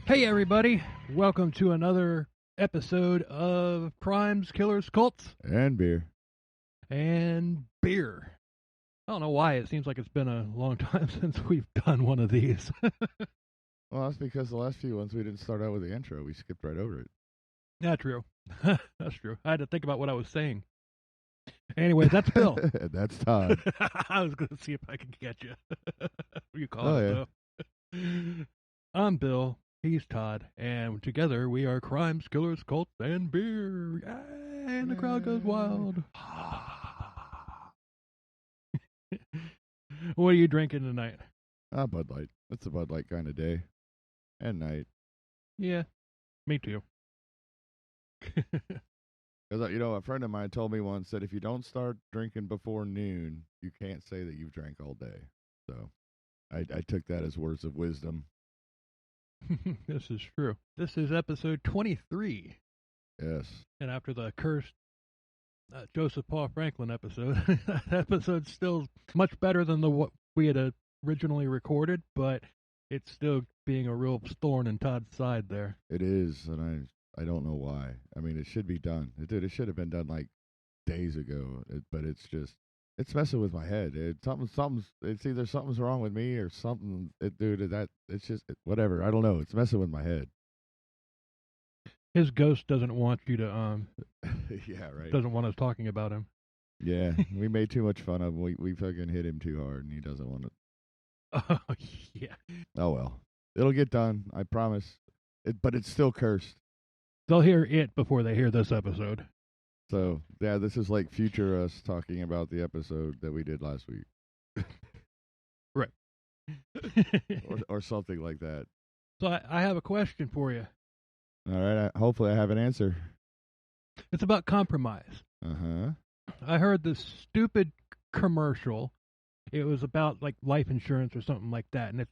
Hey, everybody. Welcome to another episode of Crimes, Killers, Cults, And beer. and Beer. I don't know why. It seems like it's been a long time since we've done one of these. Well, that's because the last few ones we didn't start out with the intro. We skipped right over it. Not true. That's true. I had to think about what I was saying. Anyway, that's Bill. That's Todd. I was going to see if I could catch you. You call Oh, it, though. I'm Bill. He's Todd. And together we are Crimes, Killers, Cults, and Beer. And the crowd goes wild. What are you drinking tonight? Bud Light. It's a Bud Light kind of day and night. Yeah, me too. Because, a friend of mine told me once that if you don't start drinking before noon, you can't say that you've drank all day. So I took that as words of wisdom. This is true. This is episode 23. Yes. And after the cursed Joseph Paul Franklin episode, that episode's still much better than what we had originally recorded, but it's still being a real thorn in Todd's side there. It is, and I don't know why. I mean, it should be done. It should have been done like days ago, but it's messing with my head. It's either something's wrong with me or something. It's just whatever. I don't know. It's messing with my head. His ghost doesn't want you to, Yeah, right. doesn't want us talking about him. Yeah, we made too much fun of him. We fucking hit him too hard, and he doesn't want it. Oh, yeah. Oh, well. It'll get done. I promise. But it's still cursed. They'll hear it before they hear this episode. So, yeah, this is like future us talking about the episode that we did last week. Right. or something like that. So I have a question for you. All right. Hopefully I have an answer. It's about compromise. Uh-huh. I heard this stupid commercial. It was about like life insurance or something like that, and it's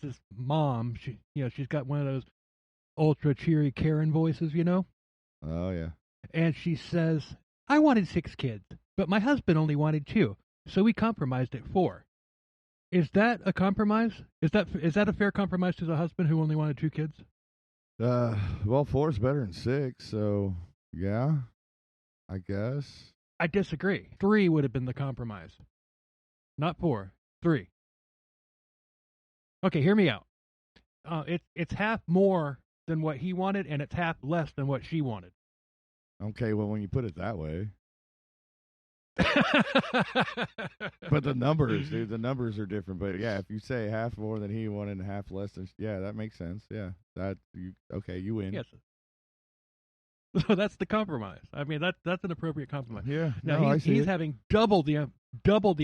this mom. She's got one of those ultra cheery Karen voices, Oh, yeah. and she says, "I wanted 6 kids, but my husband only wanted 2, so we compromised at 4." Is that a compromise? Is that a fair compromise to the husband who only wanted 2 kids? Well, 4 is better than 6, so yeah, I guess. I disagree. 3 would have been the compromise. Not 4. 3. Okay, hear me out. It's half more than what he wanted, and it's half less than what she wanted. Okay, well, when you put it that way. But the numbers, dude, the numbers are different. But yeah, if you say half more than he wanted and half less than, yeah, that makes sense. Yeah, you win. Yes. So that's the compromise. I mean, that's an appropriate compromise. Yeah. Now No, he's having double the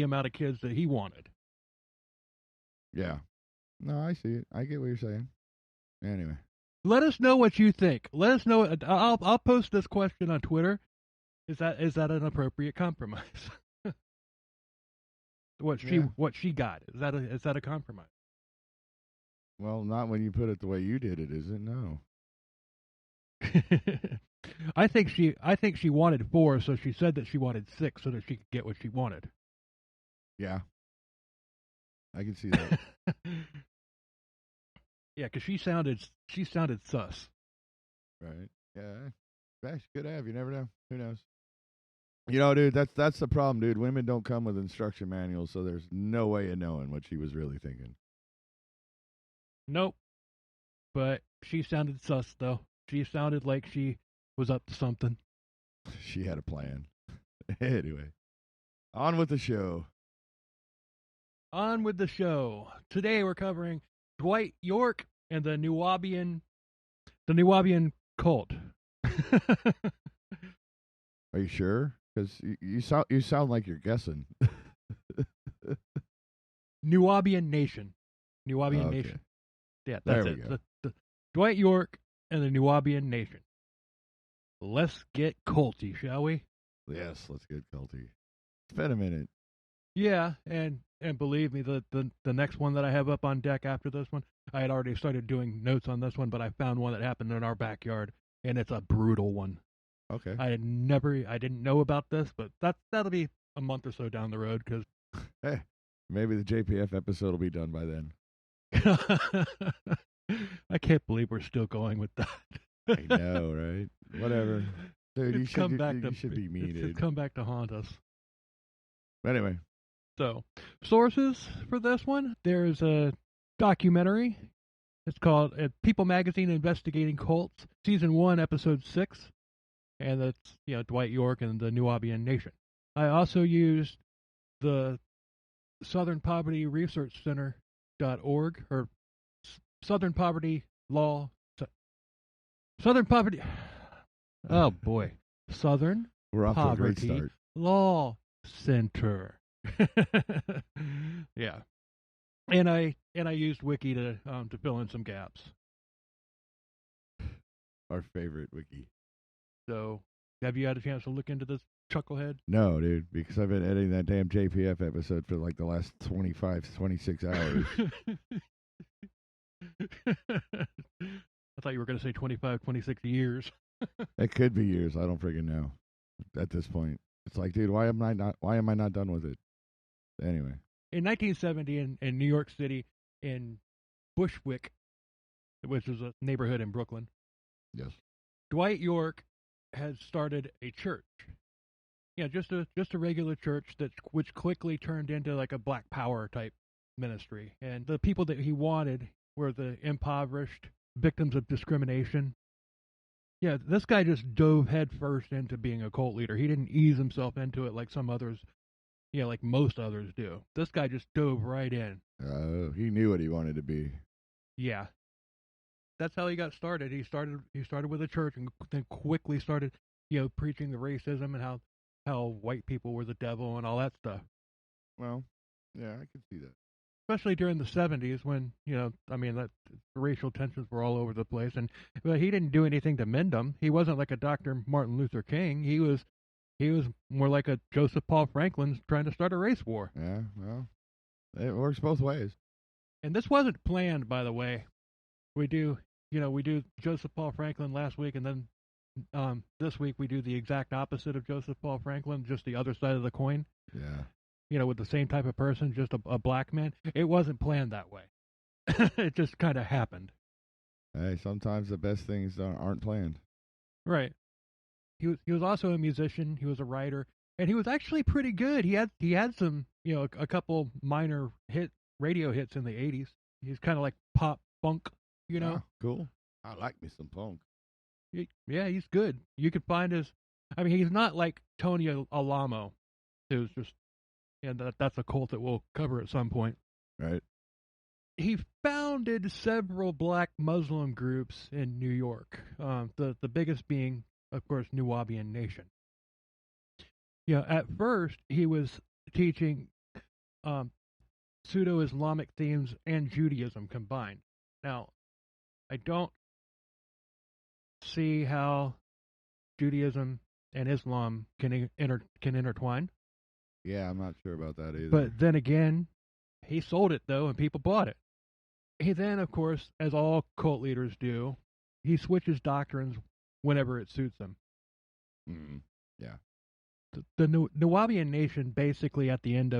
amount of kids that he wanted. Yeah. No, I see it. I get what you're saying. Anyway. Let us know what you think. Let us know. I'll post this question on Twitter. Is that an appropriate compromise? What she got, is that a compromise? Well, not when you put it the way you did it, is it? No. I think she wanted 4, so she said that she wanted 6 so that she could get what she wanted. Yeah. I can see that. Yeah, because she sounded sus. Right. Yeah. She could have. You never know. Who knows? Dude, that's the problem, dude. Women don't come with instruction manuals, so there's no way of knowing what she was really thinking. Nope. But she sounded sus, though. She sounded like she was up to something. She had a plan. Anyway, on with the show. On with the show. Today we're covering Dwight York and the Nuwaubian cult. Are you sure? Because you sound like you're guessing. Nuwaubian Nation. Nuwaubian Okay. Nation. Yeah, that's There it. we go. The Dwight York and the Nuwaubian Nation. Let's get culty, shall we? Yes, let's get culty. It's been a minute. Yeah, and believe me, the next one that I have up on deck after this one, I had already started doing notes on this one, but I found one that happened in our backyard, and it's a brutal one. Okay. I didn't know about this, but that'll be a month or so down the road, because Hey, maybe the JPF episode will be done by then. I can't believe we're still going with that. I know, right? Whatever. Dude, you should be me, it's dude. come back to haunt us. Anyway. So, sources for this one, there's a documentary. It's called People Magazine Investigating Cults, Season 1, Episode 6. And that's, Dwight York and the Nuwaubian Nation. I also used the Southern Poverty Research Center.org, or Southern Poverty Law. Southern Poverty. Oh, boy. Southern We're off to a great Poverty start. Law Center. Yeah. And I used Wiki to fill in some gaps. Our favorite wiki. So, have you had a chance to look into this chucklehead? No, dude, because I've been editing that damn JPF episode for like the last 25, 26 hours. I thought you were going to say 25, 26 years. It could be years. I don't freaking know. At this point, it's like, dude, why am I not done with it? Anyway, in 1970, in New York City, in Bushwick, which is a neighborhood in Brooklyn, yes, Dwight York had started a church. Just a regular church which quickly turned into like a Black Power type ministry. And the people that he wanted were the impoverished, victims of discrimination. Yeah, this guy just dove headfirst into being a cult leader. He didn't ease himself into it like some others, like most others do. This guy just dove right in. Oh, he knew what he wanted to be. Yeah. That's how he got started. He started with a church and then quickly started, preaching the racism and how white people were the devil and all that stuff. Well, yeah, I can see that. Especially during the 70s when, that racial tensions were all over the place. But he didn't do anything to mend them. He wasn't like a Dr. Martin Luther King. He was more like a Joseph Paul Franklin trying to start a race war. Yeah, well, it works both ways. And this wasn't planned, by the way. We do Joseph Paul Franklin last week, and then this week we do the exact opposite of Joseph Paul Franklin, just the other side of the coin. Yeah. With the same type of person, just a black man. It wasn't planned that way. It just kind of happened. Hey, sometimes the best things aren't planned. Right. He was also a musician. He was a writer, and he was actually pretty good. He had some, a couple minor radio hits in the 80s. He's kind of like pop funk, Ah, cool. I like me some punk. Yeah, he's good. You could find he's not like Tony Alamo, who's just, and that's a cult that we'll cover at some point. Right. He founded several black Muslim groups in New York, the biggest being, of course, Nuwaubian Nation. At first, he was teaching pseudo-Islamic themes and Judaism combined. Now, I don't see how Judaism and Islam can intertwine. Yeah, I'm not sure about that either. But then again, he sold it, though, and people bought it. He then, of course, as all cult leaders do, he switches doctrines whenever it suits him. Mm-hmm. Yeah. The Nuwaubian Nation basically at the end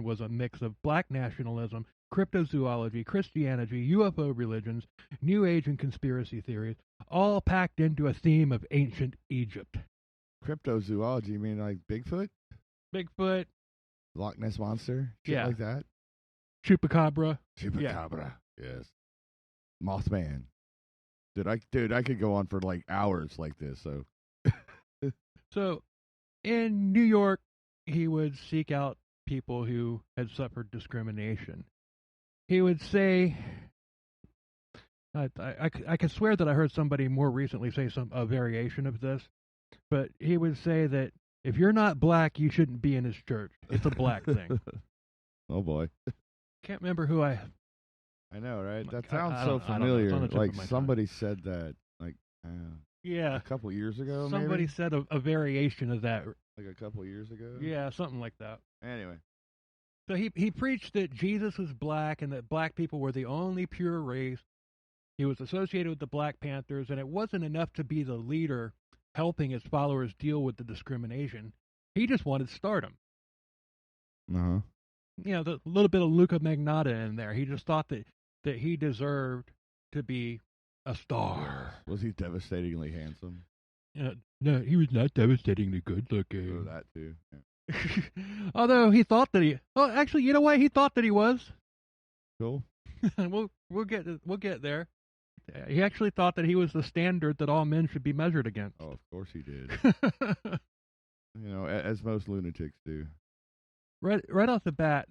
was a mix of black nationalism, cryptozoology, Christianity, UFO religions, New Age and conspiracy theories, all packed into a theme of ancient Egypt. Cryptozoology, you mean like Bigfoot? Bigfoot. Loch Ness Monster? Shit like that? Chupacabra. Chupacabra, yes. Mothman. Dude, I could go on for like hours like this, so. So, in New York, he would seek out people who had suffered discrimination. He would say, I can swear that I heard somebody more recently say a variation of this, but he would say that if you're not black, you shouldn't be in his church. It's a black thing. Oh boy. Can't remember who I know, right? That sounds so I familiar. don't know. Like somebody said that, like, yeah, a couple years ago. Somebody maybe? said a variation of that, like a couple years ago. Yeah, something like that. Anyway, so he preached that Jesus was black and that black people were the only pure race. He was associated with the Black Panthers, and it wasn't enough to be the leader helping his followers deal with the discrimination. He just wanted stardom. Uh-huh. The little bit of Luca Magnotta in there. He just thought that that he deserved to be a star. Was he devastatingly handsome? No, he was not devastatingly good Oh, looking. that too. Yeah. Although he thought that he. Oh, actually, you know what? He thought that he was. Cool. we'll get there. He actually thought that he was the standard that all men should be measured against. Oh, of course he did. As most lunatics do. Right off the bat,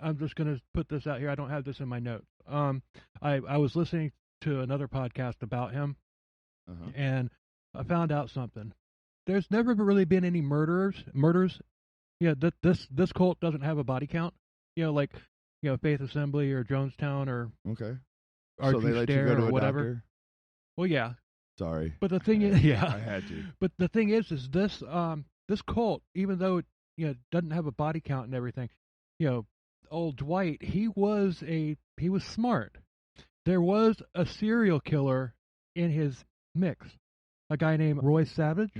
I'm just going to put this out here. I don't have this in my notes. I was listening to another podcast about him, and I found out something. There's never really been any murders. Yeah, this cult doesn't have a body count. Like Faith Assembly or Jonestown or okay. Archie So they let you Stare go to or a whatever. doctor? Well, yeah. Sorry. But the thing is, yeah, I had to. But the thing is this cult, even though it doesn't have a body count and everything, old Dwight, he was smart. There was a serial killer in his mix, a guy named Roy Savage,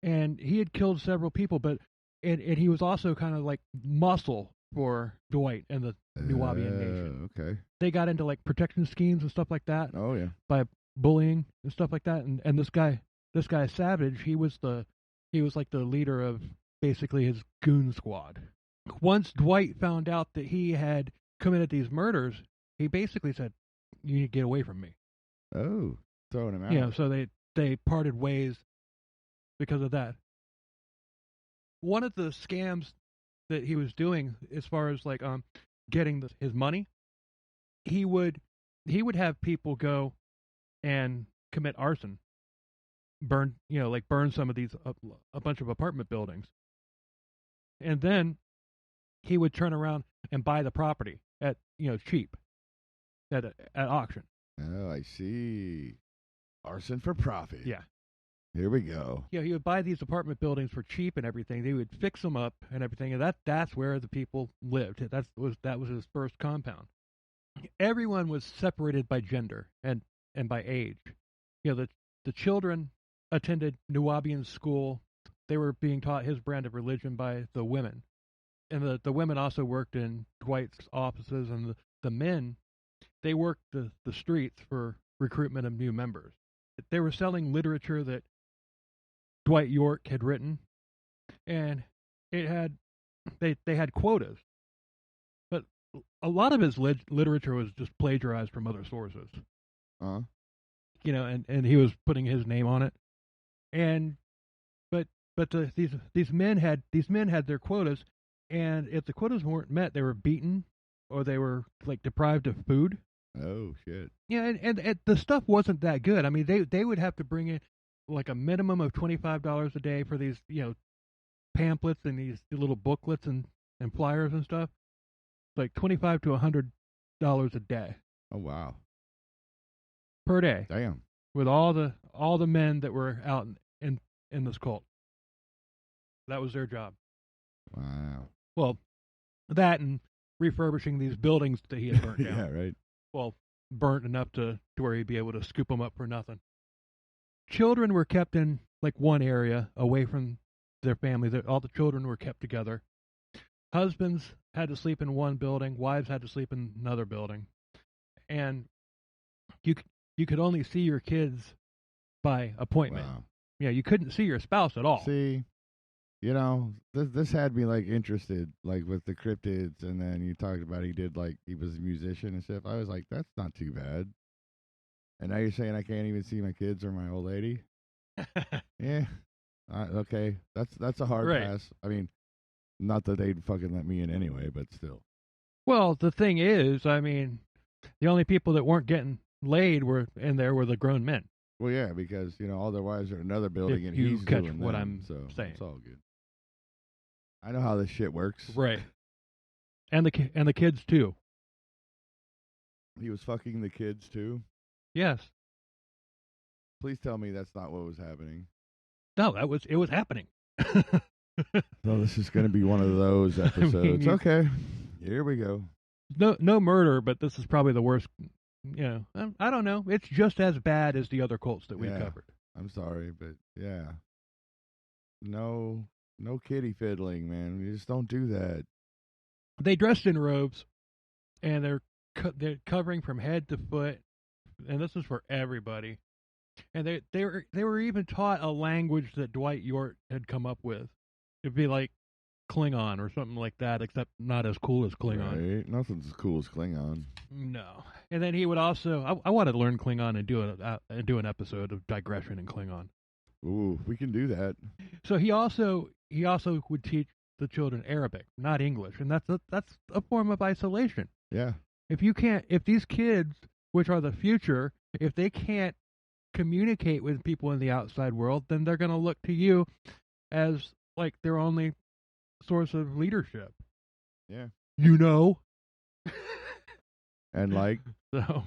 and he had killed several people, but and he was also kind of like muscle for Dwight and the Nuwaubian nation. Okay. They got into like protection schemes and stuff like that. Oh yeah. By bullying and stuff like that, and this guy Savage, he was like the leader of basically his goon squad. Once Dwight found out that he had committed these murders, he basically said, "You need to get away from me." Oh, throwing him out. So they parted ways because of that. One of the scams that he was doing, as far as like getting his money, he would have people go and commit arson, burn some of these a bunch of apartment buildings, and then he would turn around and buy the property at cheap at auction. Oh, I see. Arson for profit. Yeah. Here we go. Yeah, he would buy these apartment buildings for cheap and everything. They would fix them up and everything, and that's where the people lived. That was his first compound. Everyone was separated by gender and by age. The children attended Nuwaubian school. They were being taught his brand of religion by the women. And the women also worked in Dwight's offices, and the men, they worked the streets for recruitment of new members. They were selling literature that Dwight York had written, and they had quotas. But a lot of his literature was just plagiarized from other sources. Uh-huh. And he was putting his name on it. And but these men had their quotas, and if the quotas weren't met, they were beaten or they were like deprived of food. Oh shit. Yeah, and the stuff wasn't that good. I mean, they would have to bring in like a minimum of $25 a day for these pamphlets and these little booklets and flyers and stuff. Like $25 to $100 a day. Oh wow. Per day. Damn. With all the men that were out in this cult. That was their job. Wow. Well, that and refurbishing these buildings that he had burnt down. Yeah, right. Well, burnt enough to where he'd be able to scoop them up for nothing. Children were kept in like one area away from their family. All the children were kept together. Husbands had to sleep in one building. Wives had to sleep in another building. And you could only see your kids by appointment. Wow. Yeah, you couldn't see your spouse at all. See, this had me like interested, like with the cryptids, and then you talked about he was a musician and stuff. I was like, that's not too bad. And now you're saying I can't even see my kids or my old lady? Yeah. Okay. That's a hard pass. I mean, not that they'd fucking let me in anyway, but still. Well, the thing is, I mean, the only people that weren't getting laid were the grown men. Well, yeah, because all their wives are in another building, If and you he's catch doing what them, I'm so saying. it's all good. I know how this shit works. Right. And the kids too. He was fucking the kids too. Yes. Please tell me that's not what was happening. No, it was happening. So this is going to be one of those episodes. Okay, here we go. No murder, but this is probably the worst. I don't know. It's just as bad as the other cults that we covered. I'm sorry, but yeah, no kitty fiddling, man. You just don't do that. They dressed in robes, and they're covering from head to foot, and this is for everybody. And they were even taught a language that Dwight York had come up with. It'd be like Klingon or something like that, except not as cool as Klingon. Right? Nothing's as cool as Klingon. No. And then he would also. I wanted to learn Klingon and do an episode of digression in Klingon. Ooh, we can do that. So he also would teach the children Arabic, not English, and that's a form of isolation. Yeah. If these kids, which are the future, if they can't communicate with people in the outside world, then they're going to look to you as like their only source of leadership. Yeah. You know. And like so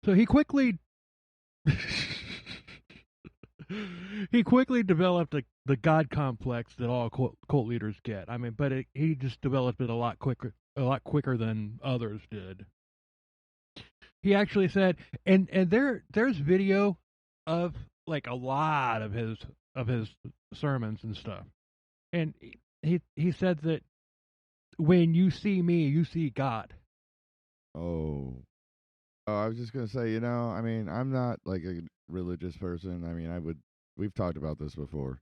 he quickly developed the God complex that all cult leaders get. I mean, but he just developed it a lot quicker than others did. He actually said, and there's video of like a lot of his sermons and stuff, and he said that when you see me, you see God. Oh, I was just gonna say, I mean, I'm not like a religious person. I mean, we've talked about this before.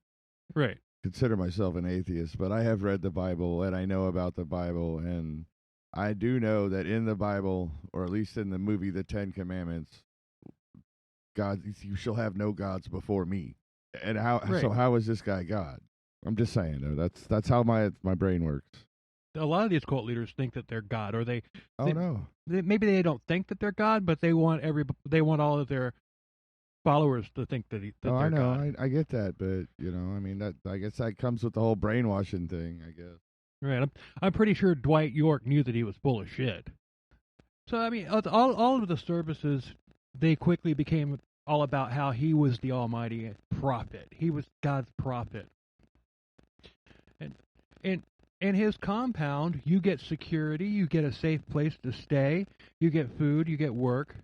Right. Consider myself an atheist, but I have read the Bible and I know about the Bible, and I do know that in the Bible, or at least in the movie The 10 Commandments, God, you shall have no gods before me. And how is this guy God? I'm just saying though, that's how my brain works. A lot of these cult leaders think that they're God, or no. Maybe they don't think that they're God, but they want all of their followers to think that they're I know, God. I get that, but I mean, that I guess that comes with the whole brainwashing thing, I guess. Right. I'm pretty sure Dwight York knew that he was full of shit. So I mean, all of the services, they quickly became all about how he was the almighty prophet. He was God's prophet. And in his compound, you get security, you get a safe place to stay, you get food, you get work.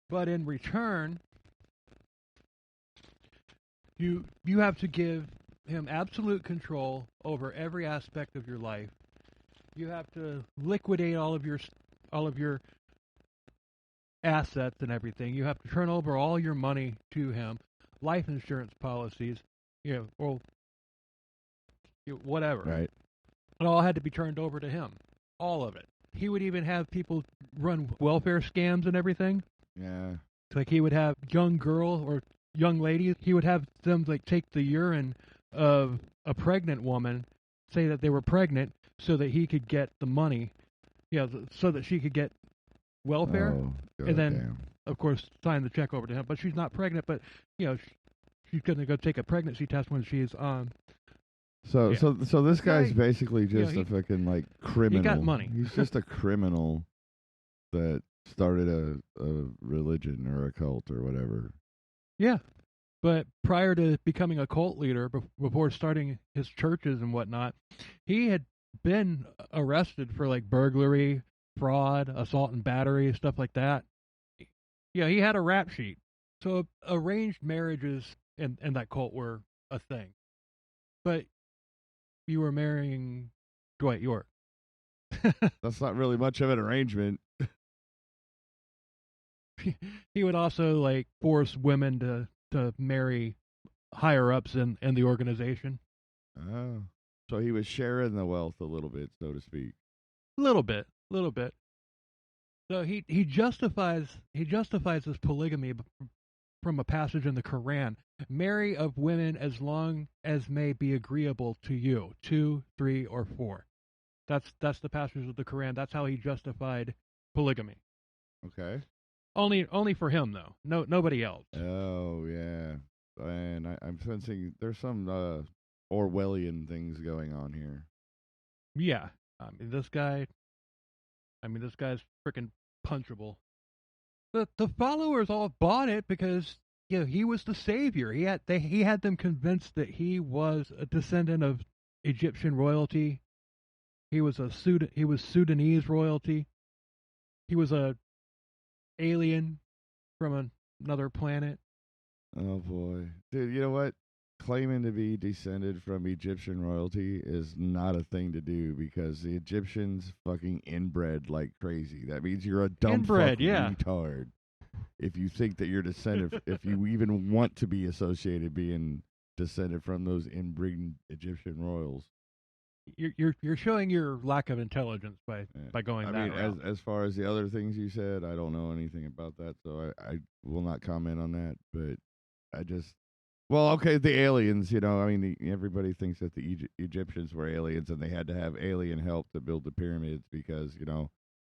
But in return, you have to give him absolute control over every aspect of your life. You have to liquidate all of your assets and everything. You have to turn over all your money to him, life insurance policies, or whatever. Right. It all had to be turned over to him. All of it. He would even have people run welfare scams and everything. Yeah. Like he would have young girl or young ladies, he would have them like take the urine of a pregnant woman, say that they were pregnant, so that he could get the money, so that she could get welfare, and then of course sign the check over to him. But she's not pregnant, but she's going to go take a pregnancy test when she's on. So this guy's basically just a fucking like criminal. He got money. He's just a criminal that started a religion or a cult or whatever. Yeah. But prior to becoming a cult leader, before starting his churches and whatnot, he had been arrested for like burglary, fraud, assault and battery, stuff like that. Yeah, he had a rap sheet. So arranged marriages and that cult were a thing. But you were marrying Dwight York. That's not really much of an arrangement. He would also like force women to marry higher ups in the organization. Oh, so he was sharing the wealth a little bit, so to speak. Little bit. So he justifies his polygamy from a passage in the Quran. Marry of women as long as may be agreeable to you, 2, 3, or 4. That's the passage of the Quran. That's how he justified polygamy. Okay. Only for him though. Nobody else. Oh yeah, and I'm sensing there's some Orwellian things going on here. Yeah, this guy's freaking punchable. The followers all bought it because he was the savior. He had them convinced that he was a descendant of Egyptian royalty. He was Sudanese royalty. He was a alien from another planet. Oh boy, dude! You know what? claiming to be descended from Egyptian royalty is not a thing to do because the Egyptians fucking inbred like crazy. That means you're a dumb Inbred, retard if you think that you're descended, if you even want to be associated being descended from those inbreeding Egyptian royals. You're showing your lack of intelligence by going that route. As far as the other things you said, I don't know anything about that, so I will not comment on that. But I just, well, okay, the aliens, everybody thinks that the Egyptians were aliens and they had to have alien help to build the pyramids because,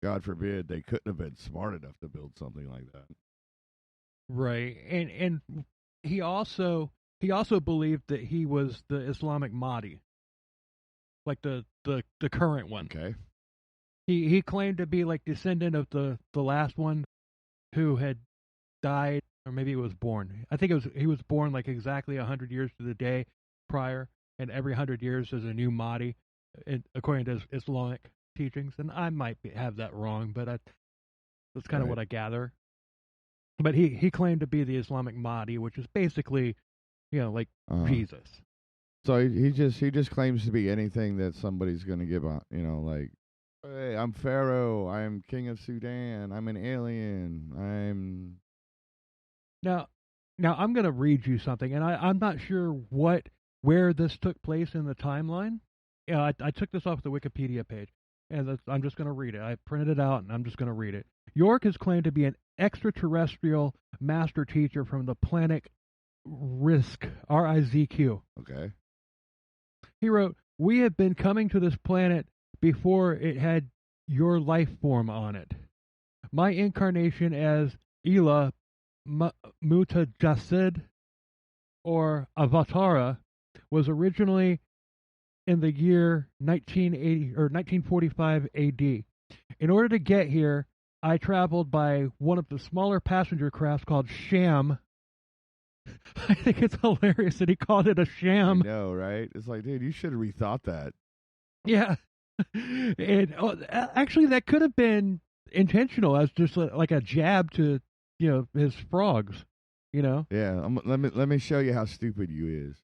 God forbid, they couldn't have been smart enough to build something like that. Right, and he also believed that he was the Islamic Mahdi, like the current one. Okay. He claimed to be like descendant of the last one who had died, or maybe he was born. I think he was born like exactly 100 years to the day prior, and every 100 years there's a new Mahdi, according to Islamic teachings. And I might have that wrong, but that's kind of what I gather. But he claimed to be the Islamic Mahdi, which is basically, like Jesus. So he just claims to be anything that somebody's going to give on, like, hey, I'm Pharaoh, I'm King of Sudan, I'm an alien, Now I'm going to read you something, and I'm not sure where this took place in the timeline. I took this off the Wikipedia page, and I'm just going to read it. I printed it out, and I'm just going to read it. York is claimed to be an extraterrestrial master teacher from the planet Rizq, R-I-Z-Q. Okay. He wrote, "We have been coming to this planet before it had your life form on it. My incarnation as Ila Mutajasid, or Avatara, was originally in the year 1980 or 1945 AD. In order to get here, I traveled by one of the smaller passenger crafts called Sham." I think it's hilarious that he called it a sham. I know, right? It's like, dude, you should have rethought that. Yeah. And actually, that could have been intentional as just like a jab to, his frogs, Yeah, let me show you how stupid you is.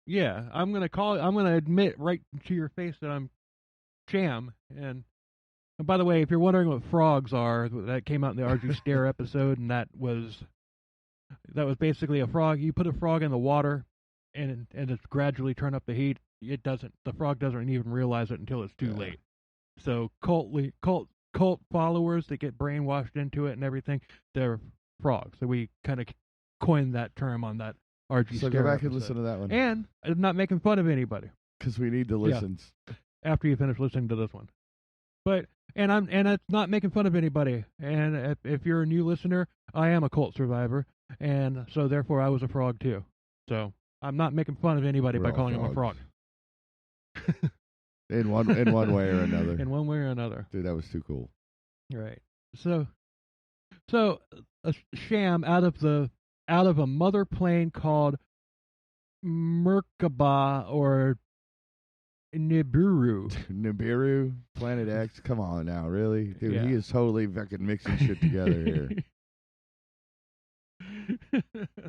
Yeah, I'm going to admit right to your face that I'm sham. And by the way, if you're wondering what frogs are, that came out in the RG Stare episode, and that was basically a frog. You put a frog in the water, and it's gradually turn up the heat. The frog doesn't even realize it until it's too late. So cult followers that get brainwashed into it and everything, they're frogs. So we kind of coined that term on that RG. So Scare go back episode. and listen to that one. And I'm not making fun of anybody because we need the listens. After you finish listening to this one, and it's not making fun of anybody. And if you're a new listener, I am a cult survivor, and so therefore I was a frog too. So I'm not making fun of anybody by calling him a frog. in one way or another. In one way or another. Dude, that was too cool. Right. So a sham out of a mother plane called Merkaba or Nibiru. Nibiru, Planet X. Come on now, really? Dude, he is totally fucking mixing shit together here.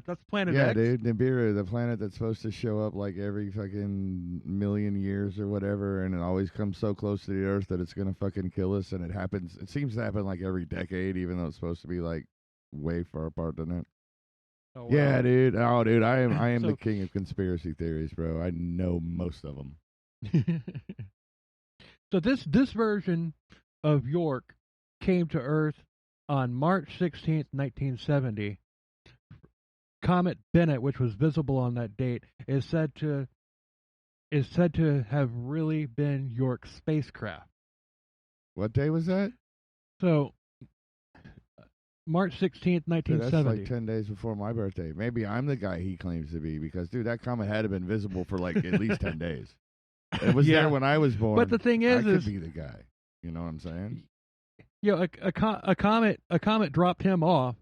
That's Planet X? Yeah, dude, Nibiru, the planet that's supposed to show up like every fucking million years or whatever, and it always comes so close to the Earth that it's gonna fucking kill us, and it seems to happen like every decade, even though it's supposed to be like way far apart than that. Oh, wow. Yeah, dude. Oh, dude, I am the king of conspiracy theories, bro. I know most of them. So this version of York came to Earth on March 16th, 1970. Comet Bennett, which was visible on that date, is said to have really been York's spacecraft. What day was that? So March 16th, 1970. Dude, that's like 10 days before my birthday. Maybe I'm the guy he claims to be because, dude, that comet had to have been visible for like at least 10 days. It was there when I was born. But the thing is, I could be the guy. You know what I'm saying? A comet dropped him off,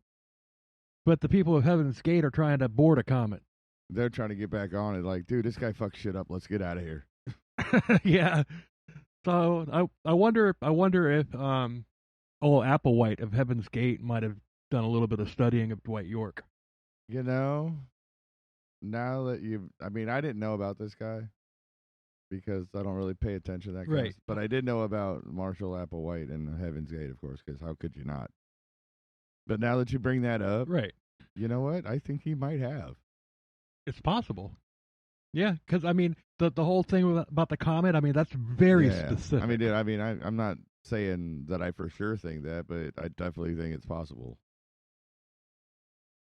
but the people of Heaven's Gate are trying to board a comet. They're trying to get back on it. Like, dude, this guy fucks shit up. Let's get out of here. Yeah. So I wonder if Applewhite of Heaven's Gate might have done a little bit of studying of Dwight York. You know, now that I mean, I didn't know about this guy because I don't really pay attention to that kind of Right. but I did know about Marshall Applewhite and Heaven's Gate, of course, because how could you not? But now that you bring that up, Right. you know what? I think he might have. It's possible. Yeah, because I mean, the whole thing about the comet. I mean, that's very specific. I mean, dude, I'm not saying that I for sure think that, but I definitely think it's possible.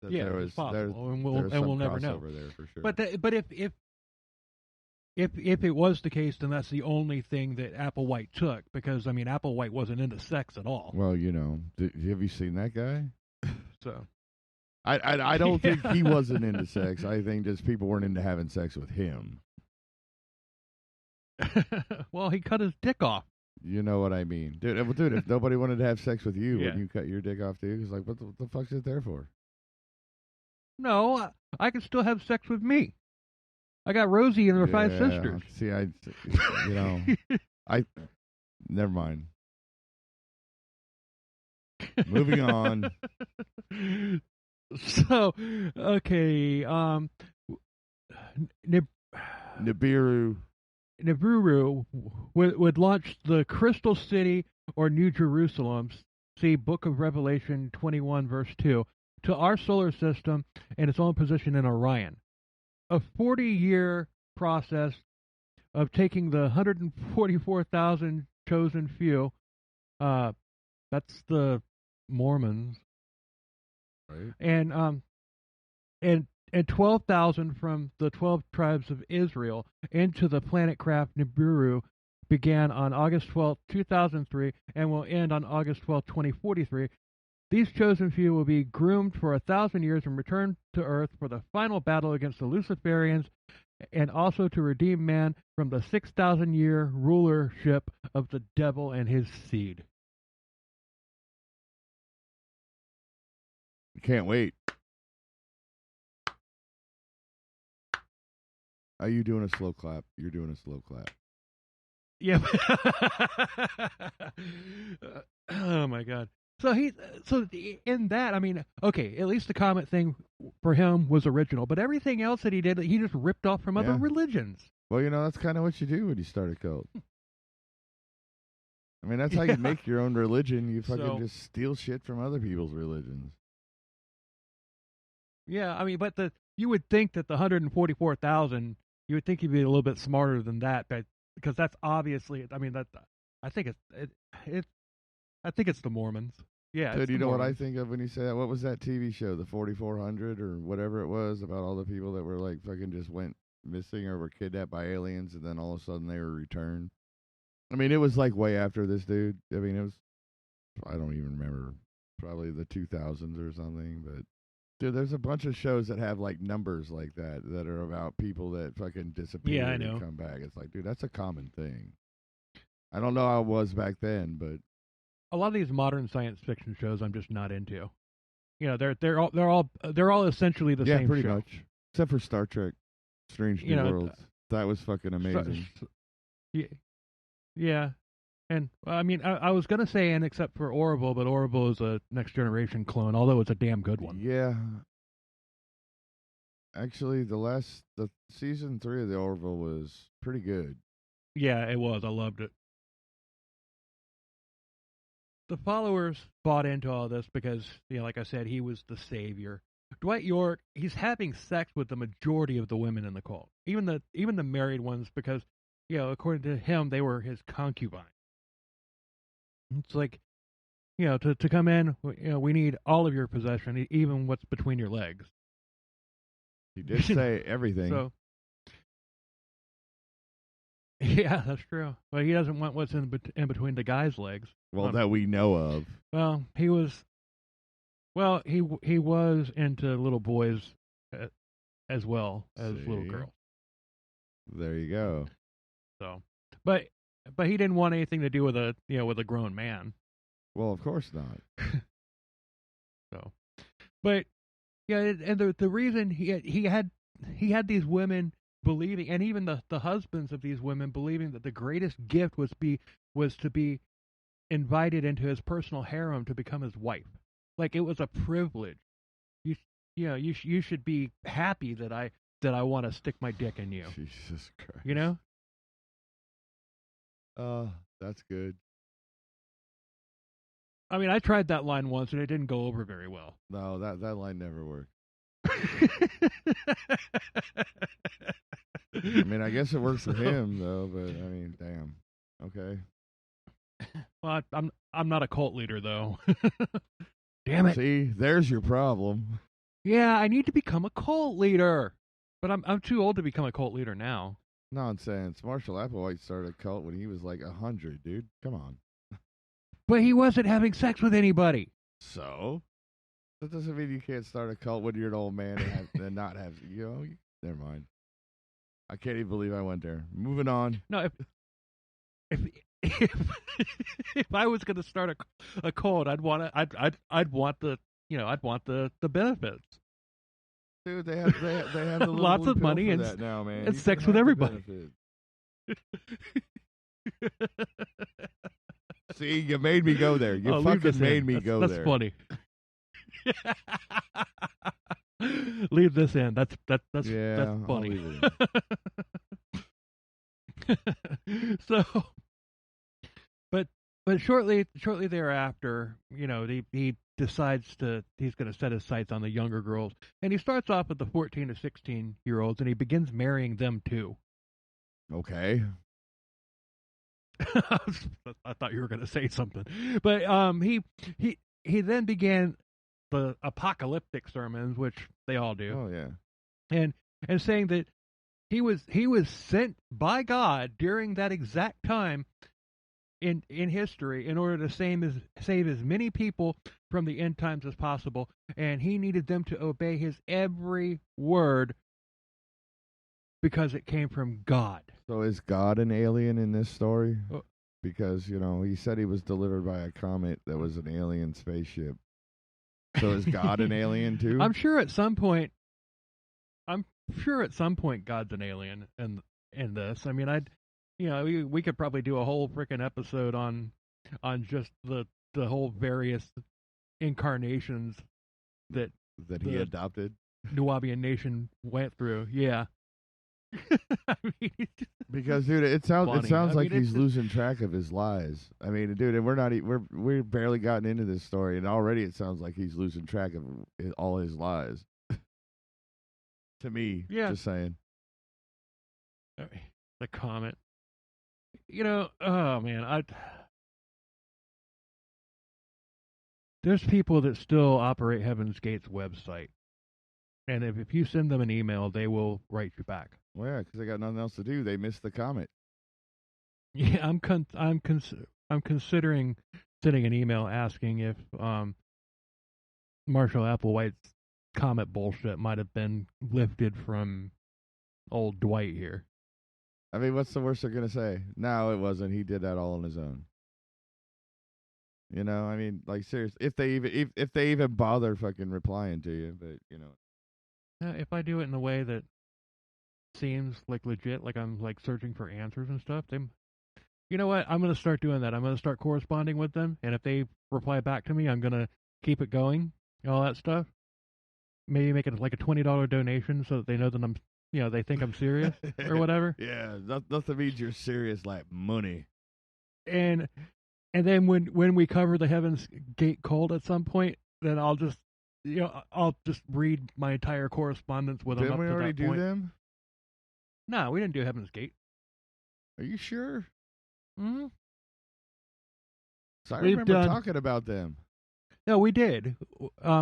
That yeah, it's possible, and we'll never know. There for sure. But if it was the case, then that's the only thing that Applewhite took, because I mean, Applewhite wasn't into sex at all. Well, you know, have you seen that guy? So I don't think he wasn't into sex. I think just people weren't into having sex with him. well, he cut his dick off. You know what I mean, dude. If nobody wanted to have sex with you, Yeah. wouldn't you cut your dick off too? It's like, what the fuck's it there for? No, I can still have sex with me. I got Rosie and her 5 sisters. See, I never mind. Moving on. So, okay, Nibiru would launch the Crystal City, or New Jerusalem, see Book of Revelation 21 verse 2, to our solar system and its own position in Orion. A 40-year process of taking the 144,000 chosen few, that's the Mormons, right? And 12,000 from the 12 tribes of Israel into the planet craft Nibiru began on August 12, 2003, and will end on August 12, 2043. These chosen few will be groomed for 1,000 years and return to Earth for the final battle against the Luciferians, and also to redeem man from the 6,000-year rulership of the devil and his seed. Can't wait. Are you doing a slow clap? You're doing a slow clap. Yeah. Oh my God. So in that, I mean, okay, at least the comet thing for him was original, but everything else that he did, he just ripped off from other religions. Well, you know, that's kind of what you do when you start a cult. I mean, that's how you make your own religion. You fucking just steal shit from other people's religions. Yeah, I mean, but you would think that the 144,000, you would think he'd be a little bit smarter than that, but because that's obviously, I mean, I think it's the Mormons. Yeah. Dude, you know what I think of when you say that? What was that TV show, the 4400 or whatever it was, about all the people that were like fucking just went missing or were kidnapped by aliens and then all of a sudden they were returned? I mean, it was like way after this dude. I mean, it was, I don't even remember, probably the 2000s or something, but dude, there's a bunch of shows that have like numbers like that are about people that fucking disappear and come back. It's like, dude, that's a common thing. I don't know how it was back then, but a lot of these modern science fiction shows I'm just not into. You know, they're all essentially the same. Yeah, pretty show. much, except for Star Trek, Strange New Worlds. That was fucking amazing. Yeah. And I mean, I was gonna say, and except for Orville, but Orville is a Next Generation clone, although it's a damn good one. Yeah. Actually, the season 3 of the Orville was pretty good. Yeah, it was. I loved it. The followers bought into all this because, you know, like I said, he was the savior. Dwight York, he's having sex with the majority of the women in the cult, even the married ones, because, you know, according to him, they were his concubines. It's like, you know, to come in, you know, we need all of your possession, even what's between your legs. He did say everything. So, yeah, that's true. But he doesn't want what's in between the guy's legs. Well, that we know of. Well, he was into little boys as well as little girls. There you go. So, but he didn't want anything to do with a grown man. Well, of course not. So, but yeah, and the reason he had these women believing, and even the husbands of these women believing, that the greatest gift was to be invited into his personal harem to become his wife. Like, it was a privilege. You should be happy that that I want to stick my dick in you. Jesus Christ. You know? That's good. I mean, I tried that line once and it didn't go over very well. No, that line never worked. I mean, I guess it worked for him though, but I mean, damn. Okay. Well, I'm not a cult leader though. Damn it. See, there's your problem. Yeah, I need to become a cult leader. But I'm too old to become a cult leader now. Nonsense. Marshall Applewhite started a cult when he was like 100, dude. Come on. But he wasn't having sex with anybody. So? That doesn't mean you can't start a cult when you're an old man and not have, never mind. I can't even believe I went there. Moving on. No, if if I was going to start a cult, I'd want the benefits. Dude, they have the lots of money and that now, man. And sex with everybody. See, you made me go there. You fucking made me go there. That's funny. Leave this in. That's funny. So, but shortly thereafter, he decides he's going to set his sights on the younger girls, and he starts off with the 14 to 16-year-olds, and he begins marrying them too. Okay. I thought you were going to say something, but he then began the apocalyptic sermons, which they all do. Oh yeah, and saying that he was sent by God during that exact time in history in order to save as many people from the end times as possible, and he needed them to obey his every word because it came from God. So is God an alien in this story? Oh. Because, he said he was delivered by a comet that was an alien spaceship. So is God an alien too? I'm sure at some point God's an alien in this. I mean, we could probably do a whole freaking episode on just the whole various incarnations that he adopted. Nuwaubian nation went through. Yeah. I mean, because dude, it sounds like he's just losing track of his lies. I mean, dude, and we've barely gotten into this story, and already it sounds like he's losing track of all his lies. To me, yeah. Just saying. The comment. Oh man, there's people that still operate Heaven's Gate's website, and if you send them an email, they will write you back. Well, yeah, because they got nothing else to do. They missed the comet. Yeah, I'm considering sending an email asking if Marshall Applewhite's comet bullshit might have been lifted from old Dwight here. I mean, what's the worst they're gonna say? No, it wasn't. He did that all on his own. I mean, like, seriously, if they even bother fucking replying to you, but if I do it in a way that seems like legit, like I'm like searching for answers and stuff, you know what? I'm gonna start doing that. I'm gonna start corresponding with them, and if they reply back to me, I'm gonna keep it going, all that stuff. Maybe make it like a $20 donation so that they know that I'm, they think I'm serious or whatever. Yeah, nothing means you're serious like money. And then when we cover the Heaven's Gate cult at some point, then I'll just read my entire correspondence with them. Didn't we already do them? No, we didn't do Heaven's Gate. Are you sure? Mm-hmm. So I remember talking about them. No, we did.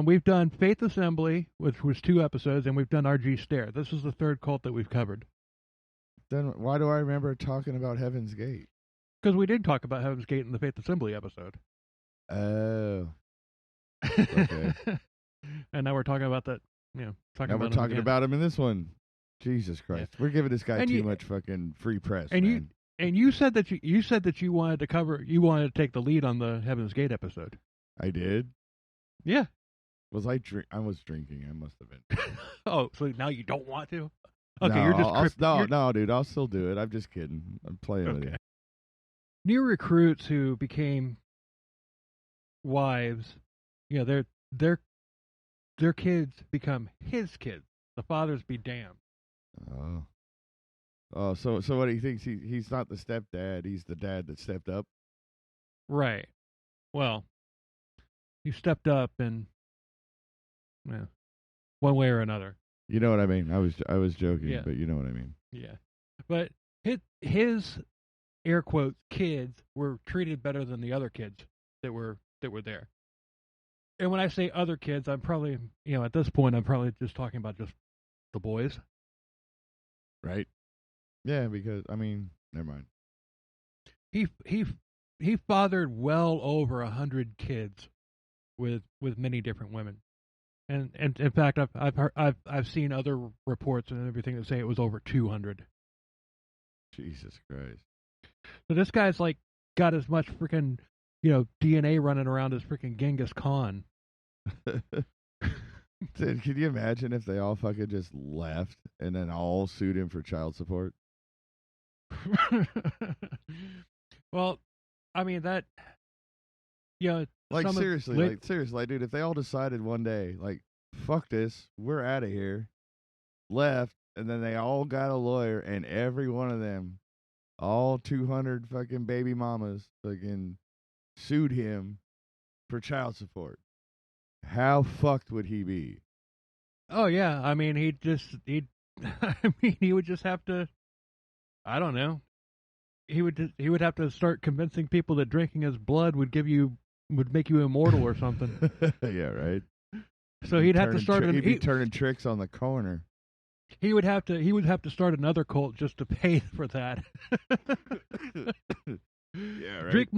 We've done Faith Assembly, which was 2 episodes, and we've done RG Stare. This is the 3rd cult that we've covered. Then why do I remember talking about Heaven's Gate? Because we did talk about Heaven's Gate in the Faith Assembly episode. Oh. Okay. And now we're talking about that, now we're talking about him in this one. Jesus Christ. Yeah. We're giving this guy too much fucking free press, man. You said that you wanted to take the lead on the Heaven's Gate episode. I did? Yeah. I was drinking. I must have been. Oh, so now you don't want to? Okay, no, you're just no, dude. I'll still do it. I'm just kidding. I'm playing with you. New recruits who became wives, their kids become his kids. The fathers be damned. Oh. Oh, so what he thinks he's not the stepdad, he's the dad that stepped up. Right. Well, he stepped up in one way or another. You know what I mean? I was joking, Yeah. but you know what I mean. Yeah. But his air quotes kids were treated better than the other kids that were there. And when I say other kids, I'm probably, at this point I'm probably just talking about just the boys. Right? Yeah, because I mean, never mind. He fathered well over 100 kids with many different women. And in fact, I've seen other reports and everything that say it was over 200. Jesus Christ! So this guy's like got as much freaking DNA running around as freaking Genghis Khan. Dude, can you imagine if they all fucking just left and then all sued him for child support? Well, I mean that. Like seriously, dude. If they all decided one day, like, fuck this, we're out of here, left, and then they all got a lawyer, and every one of them, all 200 fucking baby mamas, fucking sued him for child support. How fucked would he be? Oh yeah, I mean he would just have to. I don't know. He would have to start convincing people that drinking his blood would make you immortal or something. Yeah, right. So he'd have to start. He'd be turning tricks on the corner. He would have to start another cult just to pay for that. Yeah, right.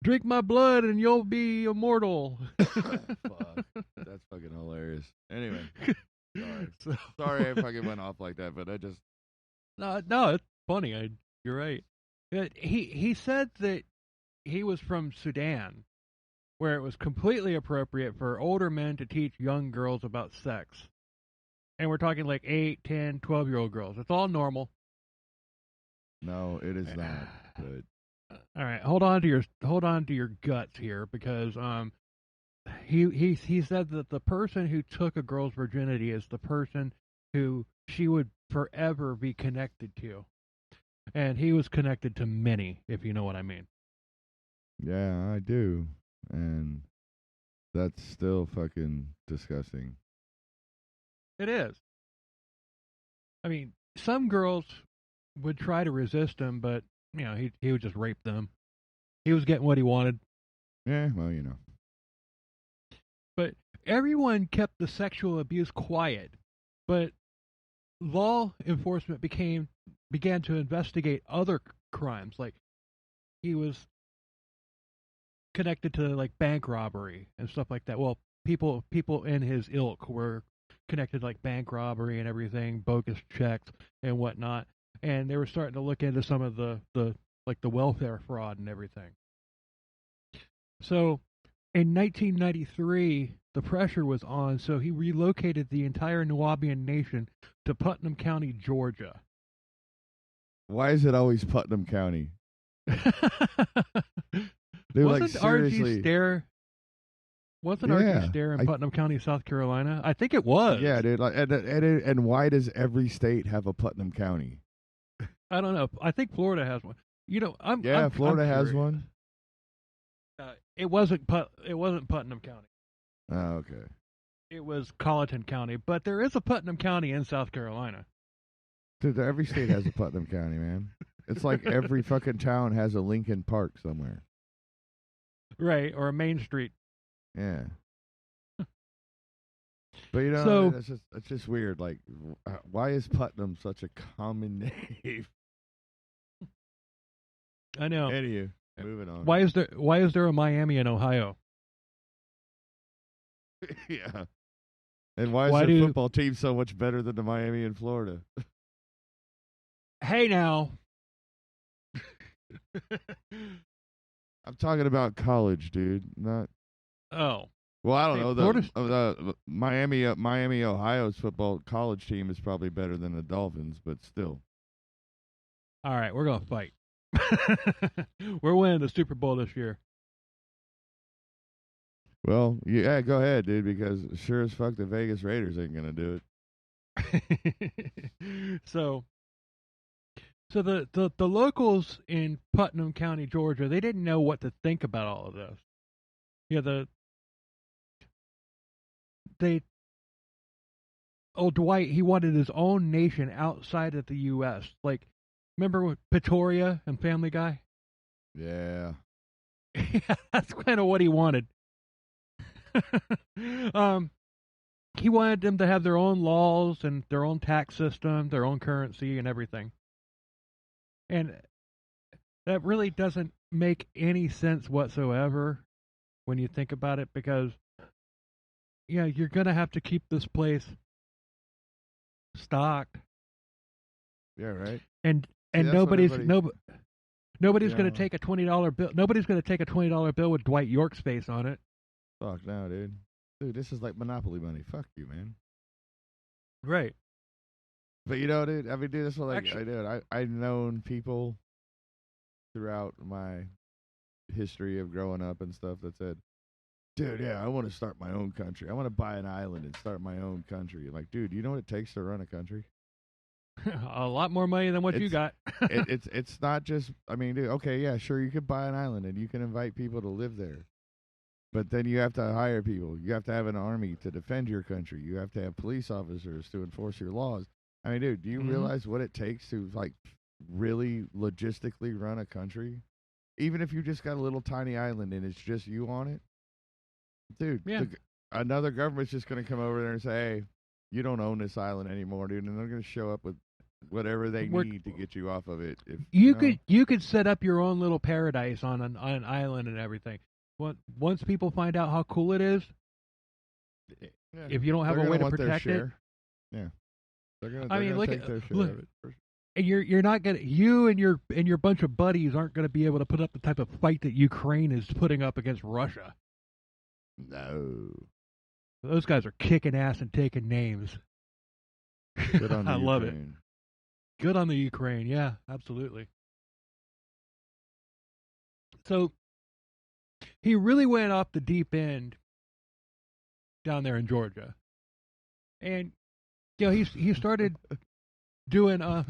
Drink my blood and you'll be immortal. Fuck. That's fucking hilarious. Anyway, sorry I fucking went off like that, but I just no, it's funny. You're right. He said that he was from Sudan, where it was completely appropriate for older men to teach young girls about sex. And we're talking like 8, 10, 12-year-old girls. It's all normal. No, it is not. But all right, hold on to your guts here, because he said that the person who took a girl's virginity is the person who she would forever be connected to. And he was connected to many, if you know what I mean. yeah, I do. And that's still fucking disgusting. It is. I mean, some girls would try to resist him, but he would just rape them. He was getting what he wanted. Yeah, well, you know. But everyone kept the sexual abuse quiet. But law enforcement began to investigate other crimes, like he was connected to like bank robbery and stuff like that. Well, people in his ilk were connected to like bank robbery and everything, bogus checks and whatnot, and they were starting to look into some of the welfare fraud and everything. So in 1993, the pressure was on, so he relocated the entire Nuwaubian nation to Putnam County, Georgia. Why is it always Putnam County? Wasn't R.G. Stair in Putnam County, South Carolina? I think it was. Yeah, dude. Like, and why does every state have a Putnam County? I don't know. I think Florida has one. Florida has one. It wasn't Putnam County. Oh, okay. It was Colleton County, but there is a Putnam County in South Carolina. Dude, every state has a Putnam County, man. It's like every fucking town has a Lincoln Park somewhere. Right, or a Main Street. Yeah. But it's just weird. Like, why is Putnam such a common name? I know. Anyway, moving on. Why is there a Miami in Ohio? Yeah. And why is their football team so much better than the Miami in Florida? Hey now. I'm talking about college, dude. Not. Oh. Well, I don't know. Miami, Ohio's football college team is probably better than the Dolphins, but still. All right, we're gonna fight. We're winning the Super Bowl this year. Well, yeah, go ahead, dude, because sure as fuck the Vegas Raiders ain't gonna do it. so so the locals in Putnam County, Georgia, they didn't know what to think about all of this. Yeah, they Dwight, he wanted his own nation outside of the U.S. Like, remember with Pretoria and Family Guy? Yeah. Yeah, that's kind of what he wanted. um, he wanted them to have their own laws and their own tax system, their own currency, and everything. And that really doesn't make any sense whatsoever when you think about it, because yeah, you're gonna have to keep this place stocked, Yeah, right. and See, and that's what nobody's everybody. nobody's Yeah. gonna take a $20 bill. Nobody's gonna take a $20 bill with Dwight York's face on it. Fuck now, dude. Dude, this is like Monopoly money. Fuck you, man. Right. But you know, dude. I mean, dude, that's what like Actually, I did. I've known people throughout my history of growing up and stuff that said, dude, yeah, I want to start my own country. I want to buy an island and start my own country. Like, dude, you know what it takes to run a country? a lot more money than what you It's got. it's not just. I mean, dude, okay, yeah, sure, you could buy an island and you can invite people to live there, but then you have to hire people. You have to have an army to defend your country. You have to have police officers to enforce your laws. I mean, dude, do you Hmm. realize what it takes to like really logistically run a country? Even if you just got a little tiny island and it's just you on it, dude, Yeah. another government's just going to come over there and say, hey, you don't own this island anymore, dude. And they're going to show up with whatever they We're, need to get you off of it. If you could set up your own little paradise on an island and everything. Once people find out how cool it is, yeah, if you don't have they're a way gonna to want their protect it, share. Yeah, they're I mean, gonna look take at their share look, of it. and you're not gonna you and your bunch of buddies aren't gonna be able to put up the type of fight that Ukraine is putting up against Russia. No, Those guys are kicking ass and taking names. good on the I love it. Ukraine. Good on the Ukraine. Yeah, absolutely. So he really went off the deep end down there in Georgia, and you know he started doing. I'm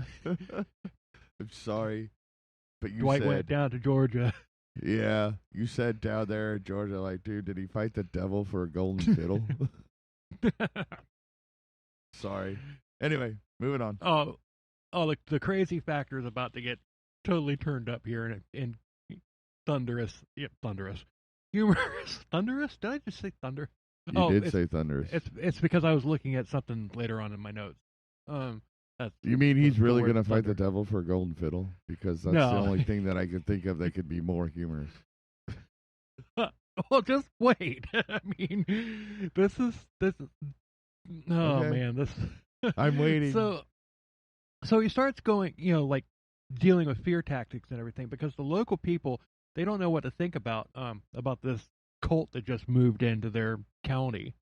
sorry, but you Dwight said, went down to Georgia. yeah, you said down there in Georgia, like, dude, did he fight the devil for a golden fiddle? Sorry. Anyway, moving on. oh, the crazy factor is about to get totally turned up here in thunderous, yep, thunderous, humorous, thunderous. Did I just say thunder? You did say thunderous. It's because I was looking at something later on in my notes. That's You mean he's really word going to fight thunder. the devil for a golden fiddle? Because that's No. the only thing that I could think of that could be more humorous. Well, just wait. I mean, this is. Oh Okay. man, this. I'm waiting. So he starts going, like dealing with fear tactics and everything, because the local people, they don't know what to think about this cult that just moved into their county.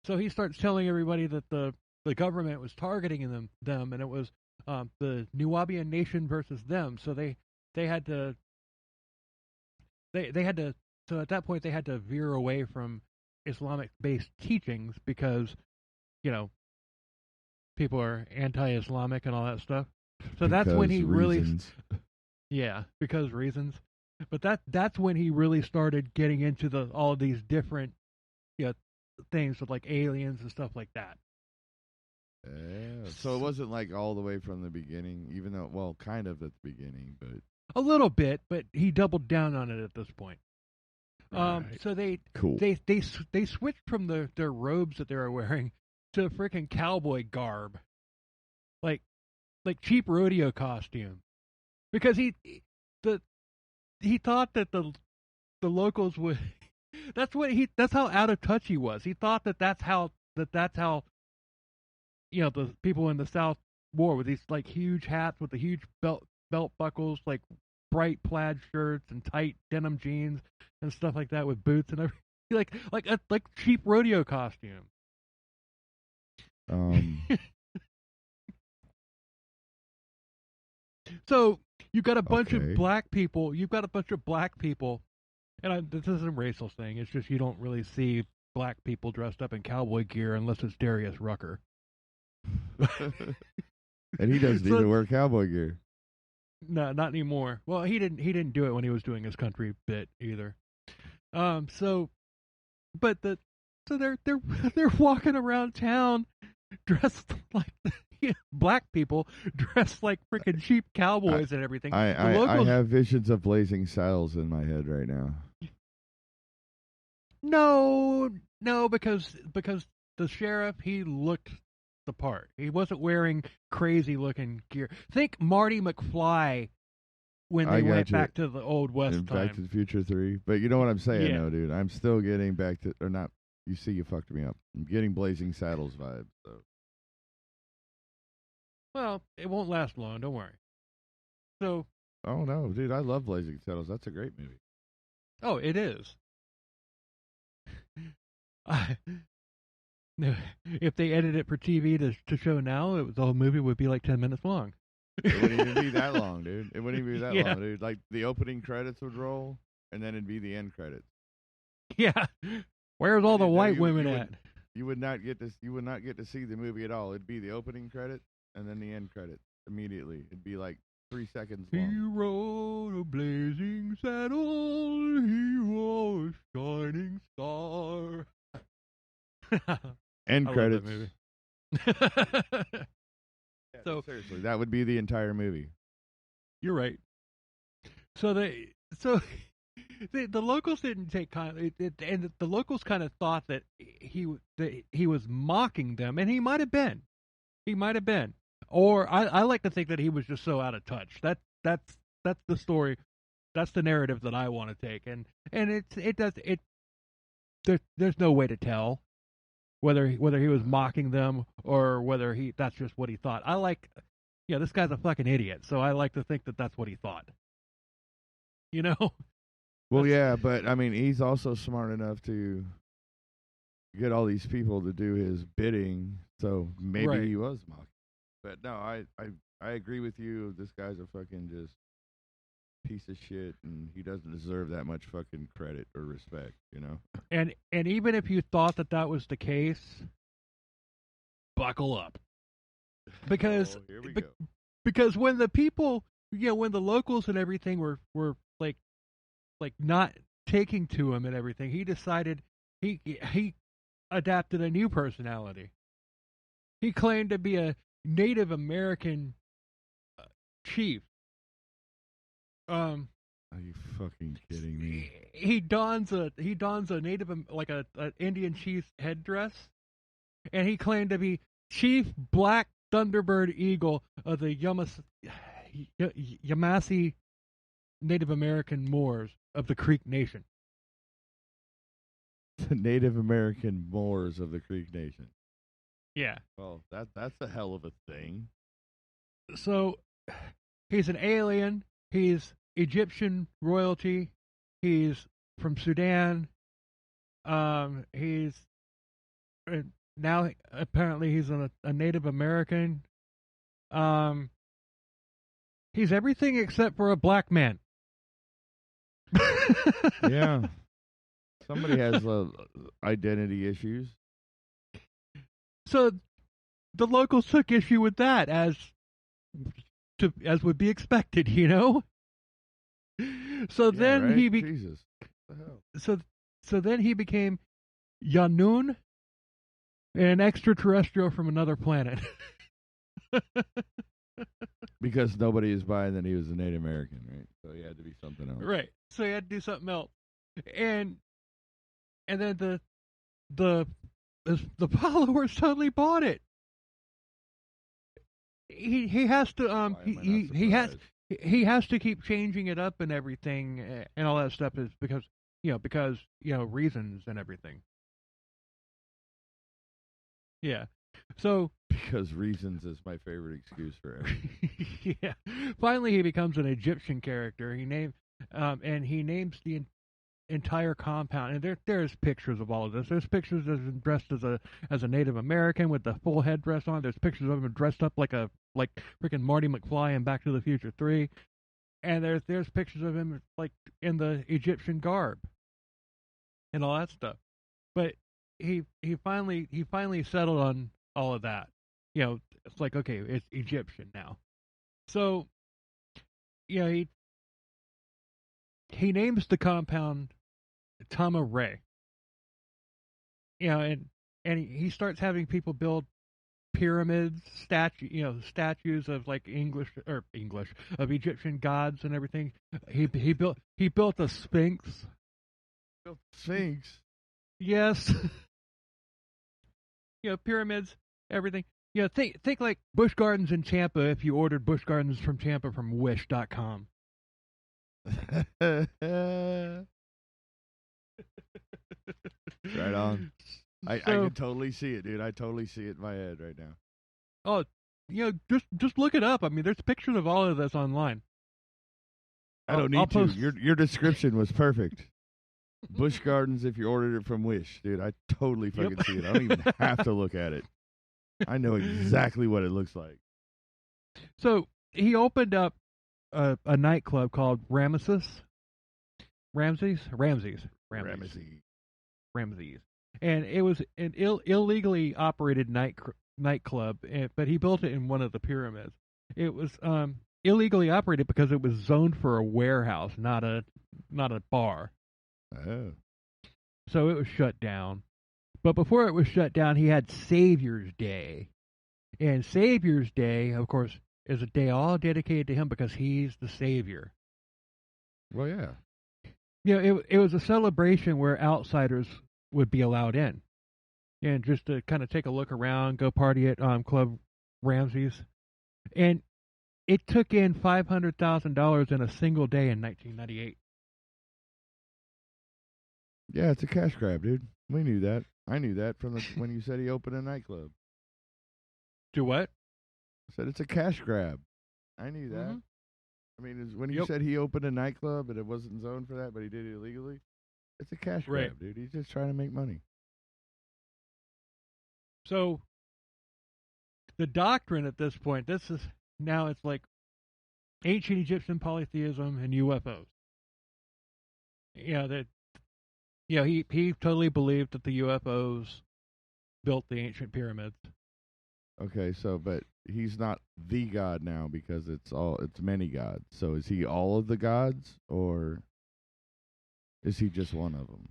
So he starts telling everybody that the government was targeting them, and it was the Nuwaubian nation versus them. So they had to they had to so at that point they had to veer away from Islamic based teachings, because you know people are anti-Islamic and all that stuff. So that's when he reasons. because reasons. But that's when he really started getting into all of these different things with like aliens and stuff like that. Yeah. So it wasn't like all the way from the beginning, even though, well, kind of at the beginning, but A little bit, but he doubled down on it at this point. right. So Cool. they switched from their robes that they were wearing to a freaking cowboy garb, like cheap rodeo costume, because he thought that the locals would. That's how out of touch he was. He thought that's how the people in the South wore, with these like huge hats with the huge belt buckles, like bright plaid shirts and tight denim jeans and stuff like that, with boots and everything, like cheap rodeo costume. So you've got a bunch Okay. of black people. You've got a bunch of black people, and this isn't a racial thing. It's just you don't really see black people dressed up in cowboy gear unless it's Darius Rucker. And he doesn't So- even wear cowboy gear. No, not anymore. Well, he didn't do it when he was doing his country bit either. So, but they're they're walking around town dressed like black people, dressed like freaking cheap cowboys and everything. I locals, have visions of Blazing Saddles in my head right now. no, because the sheriff, he looked the part. He wasn't wearing crazy looking gear. Think Marty McFly when they went back to the old West time. Back to the Future 3. But you know what I'm saying, Yeah. though, dude. I'm still getting back to, or not. You see, you fucked me up. I'm getting Blazing Saddles vibes. So. Well, it won't last long. Don't worry. So. Oh no, dude! I love Blazing Saddles. That's a great movie. Oh, it is. If they edited it for TV to show now, the whole movie would be like 10 minutes long. It wouldn't even be that long, dude. It wouldn't even be that Yeah. long, dude. Like the opening credits would roll, and then it'd be the end credits. Yeah. Where's all the white women you at? You would not get this. You would not get to see the movie at all. It'd be the opening credits and then the end credits immediately. It'd be like 3 seconds long. He rode a blazing saddle. He was a shining star. End I credits. love that movie. Yeah, So seriously, that would be the entire movie. you're right. So the locals didn't take and the locals kind of thought that he was mocking them, and he might have been. He might have been. Or I like to think that he was just so out of touch. That's the story. That's the narrative that I want to take, and there's no way to tell whether he was mocking them or whether that's just what he thought. This guy's a fucking idiot, so I like to think that that's what he thought. You know? Well, yeah, but I mean, he's also smart enough to get all these people to do his bidding, so maybe Right. he was mocking. But no, I agree with you. This guy's a fucking just piece of shit, and he doesn't deserve that much fucking credit or respect, you know? And even if you thought that was the case, buckle up. Because Oh, here we go. because when the people, when the locals and everything were like not taking to him and everything, he decided he adapted a new personality. He claimed to be a Native American chief. Are you fucking kidding me? He dons a Native, like a Indian chief's headdress, and he claimed to be Chief Black Thunderbird Eagle of the Yamasee Native American Moors of the Creek Nation. The Native American Moors of the Creek Nation. Yeah. Well, that's a hell of a thing. So he's an alien. He's Egyptian royalty. He's from Sudan. He's now apparently he's a Native American. He's everything except for a black man. Yeah. Somebody has identity issues. So the locals took issue with that as would be expected, you know. So Yeah, then right? Jesus. What the hell? So then he became Yanun, an extraterrestrial from another planet. Because nobody is buying that he was a Native American, right? So he had to be something else. Right. So he had to do something else. And then the followers totally bought it. He has to Why am I not surprised? he has to keep changing it up and everything and all that stuff is because reasons and everything. Yeah. So Because reasons is my favorite excuse for everything. yeah. Finally he becomes an Egyptian character. He names the entire compound, and there's pictures of all of this. There's pictures of him dressed as a Native American with the full headdress on. There's pictures of him dressed up like freaking Marty McFly in Back to the Future 3, and there's pictures of him like in the Egyptian garb and all that stuff. But he finally settled on all of that. it's like, okay, it's Egyptian now. So, he names the compound Tama Re. And he starts having people build pyramids, statues of like English of Egyptian gods and everything. He built a Sphinx. Sphinx. Yes. Pyramids, everything. Think like Busch Gardens in Tampa if you ordered Busch Gardens from Tampa from Wish.com. Right on. I can totally see it, dude. I totally see it in my head right now. Oh, just look it up. I mean, there's pictures of all of this online. I don't need to. Your description was perfect. Busch Gardens, if you ordered it from Wish, dude, I totally fucking see it. I don't even have to look at it. I know exactly what it looks like. So he opened up a nightclub called Ramses, and it was an illegally operated nightclub, but he built it in one of the pyramids. It was illegally operated because it was zoned for a warehouse, not a bar. Oh. So it was shut down. But before it was shut down, he had Savior's Day. And Savior's Day, of course, is a day all dedicated to him because he's the Savior. Well, yeah. It was a celebration where outsiders would be allowed in. And just to kind of take a look around, go party at Club Ramses. And it took in $500,000 in a single day in 1998. Yeah, it's a cash grab, dude. We knew that. I knew that from when you said he opened a nightclub. Do what? I said it's a cash grab. I knew that. Mm-hmm. I mean, when you said he opened a nightclub and it wasn't zoned for that, but he did it illegally, it's a cash grab, dude. He's just trying to make money. So, the doctrine at this point, it's like ancient Egyptian polytheism and UFOs. He totally believed that the UFOs built the ancient pyramids. Okay, but he's not the god now because it's many gods. So is he all of the gods or is he just one of them?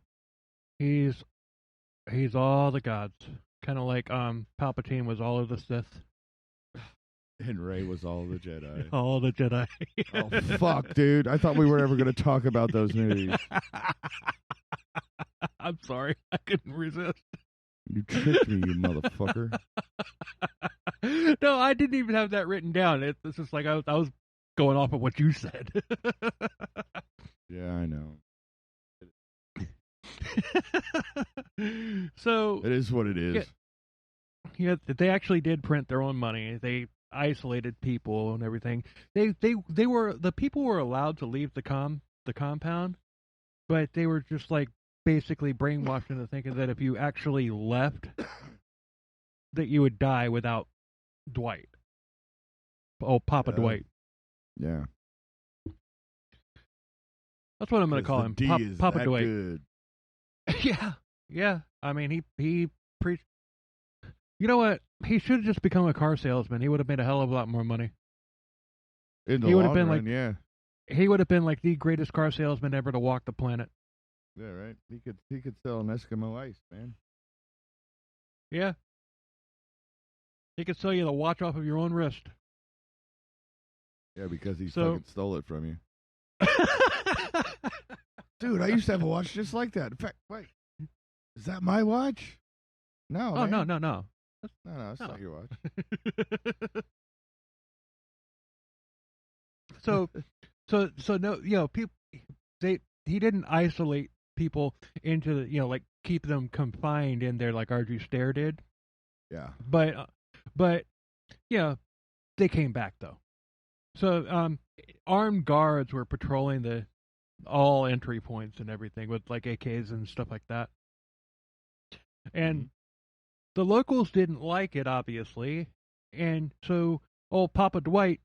He's all the gods. Kind of like Palpatine was all of the Sith. And Rey was all the Jedi. All the Jedi. Oh, fuck, dude. I thought we were ever going to talk about those movies. I'm sorry. I couldn't resist. You tricked me, you motherfucker. No, I didn't even have that written down. It's just like I was going off of what you said. Yeah, I know. So it is what it is. Yeah, they actually did print their own money. They isolated people and everything. The people were allowed to leave the compound, but they were just like basically brainwashed into thinking that if you actually left, that you would die without Dwight. Oh, Papa Dwight. Yeah. That's what I'm going to call him. Papa Dwight. Good. Yeah. I mean, he preached. You know what? He should have just become a car salesman. He would have made a hell of a lot more money. In the long run, yeah. He would have been like the greatest car salesman ever to walk the planet. Yeah, right. He could sell an Eskimo ice, man. Yeah. He could sell you the watch off of your own wrist. Yeah, because he fucking stole it from you. Dude, I used to have a watch just like that. In fact, wait. Is that my watch? No. Oh, man. No, No, it's not your watch. So no, people, he didn't isolate people into like keep them confined in there like Arju Stair did. Yeah. But they came back though. So armed guards were patrolling all entry points and everything with like AKs and stuff like that. And the locals didn't like it, obviously. And so old Papa Dwight,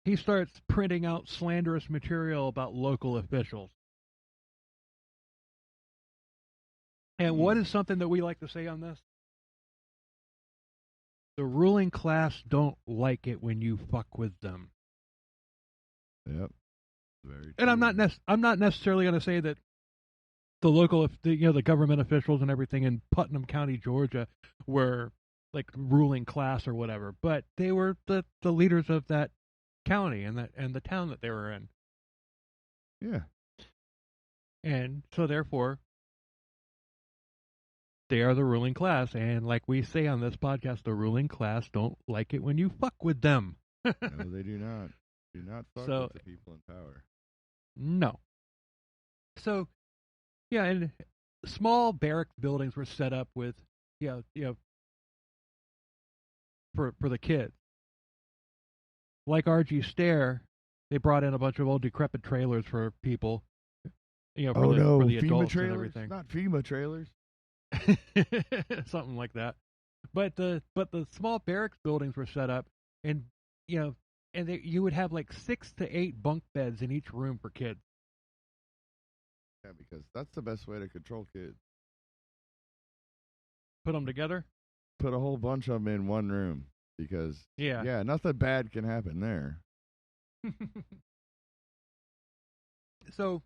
he starts printing out slanderous material about local officials. And what is something that we like to say on this? the ruling class don't like it when you fuck with them. Yep. Very true. And I'm not necessarily going to say that the local, the government officials and everything in Putnam County, Georgia, were like ruling class or whatever, but they were the leaders of that county and the town that they were in. Yeah. And so therefore, they are the ruling class, and like we say on this podcast, the ruling class don't like it when you fuck with them. No, they do not. Do not fuck with the people in power. No. So, yeah, and small barrack buildings were set up with, for the kids. Like R.G. Stair, they brought in a bunch of old decrepit trailers for people, for the FEMA adults trailers? and everything. Not FEMA trailers. Something like that. But the small barracks buildings were set up, and you would have like 6 to 8 bunk beds in each room for kids. Yeah, because that's the best way to control kids. Put them together? Put a whole bunch of them in one room, because nothing bad can happen there. So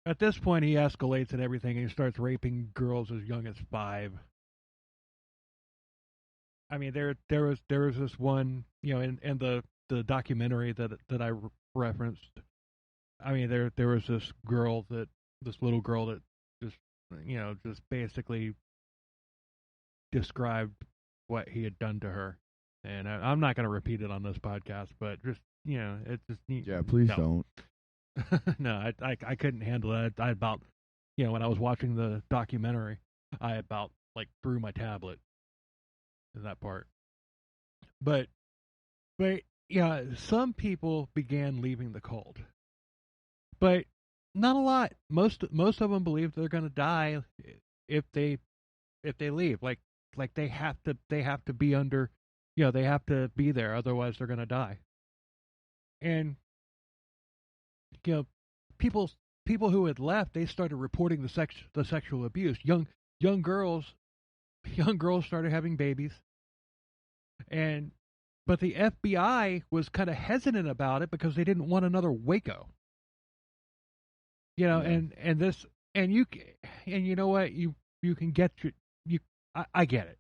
at this point, he escalates and everything, and he starts raping girls as young as 5. I mean, there was this one, in the documentary that I referenced. I mean, there was this little girl that just basically described what he had done to her, and I'm not going to repeat it on this podcast, but just it's just please don't. No, I couldn't handle that. I about when I was watching the documentary, I about like threw my tablet in that part. But yeah, some people began leaving the cult, but not a lot. Most of them believe they're going to die if they leave. Like they have to be under, they have to be there, otherwise they're going to die. And people who had left, they started reporting the sexual abuse. Young girls started having babies, but the FBI was kind of hesitant about it because they didn't want another Waco. And you know what, you can get I get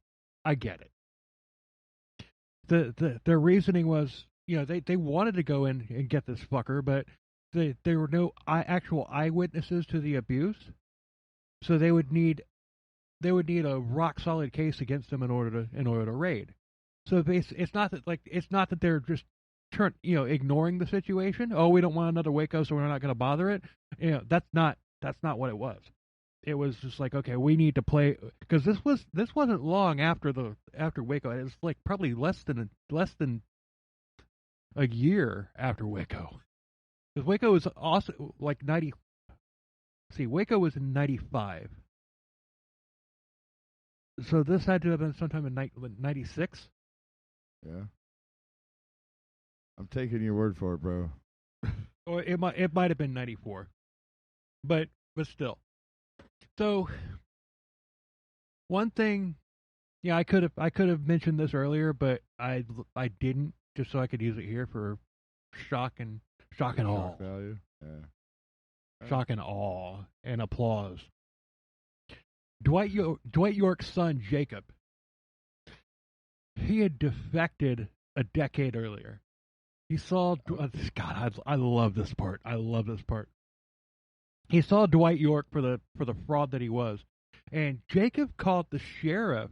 it. Their reasoning was, they wanted to go in and get this fucker, but there were no actual eyewitnesses to the abuse, so they would need a rock solid case against them in order to raid. So it's not that they're just ignoring the situation. Oh, we don't want another Waco, so we're not going to bother it. That's not what it was. It was just like, okay, we need to play, because this wasn't long after Waco. It was like probably less than a year after Waco. Because Waco was also like 90. See, Waco was in 95. So this had to have been sometime in 96. Yeah. I'm taking your word for it, bro. Or it might have been 94. But still. So one thing, I could have mentioned this earlier, but I didn't, just so I could use it here for shock and awe. Value. Yeah. Shock and awe and applause. Dwight York's son, Jacob, he had defected a decade earlier. He saw, God, I love this part. He saw Dwight York for the fraud that he was, and Jacob called the sheriff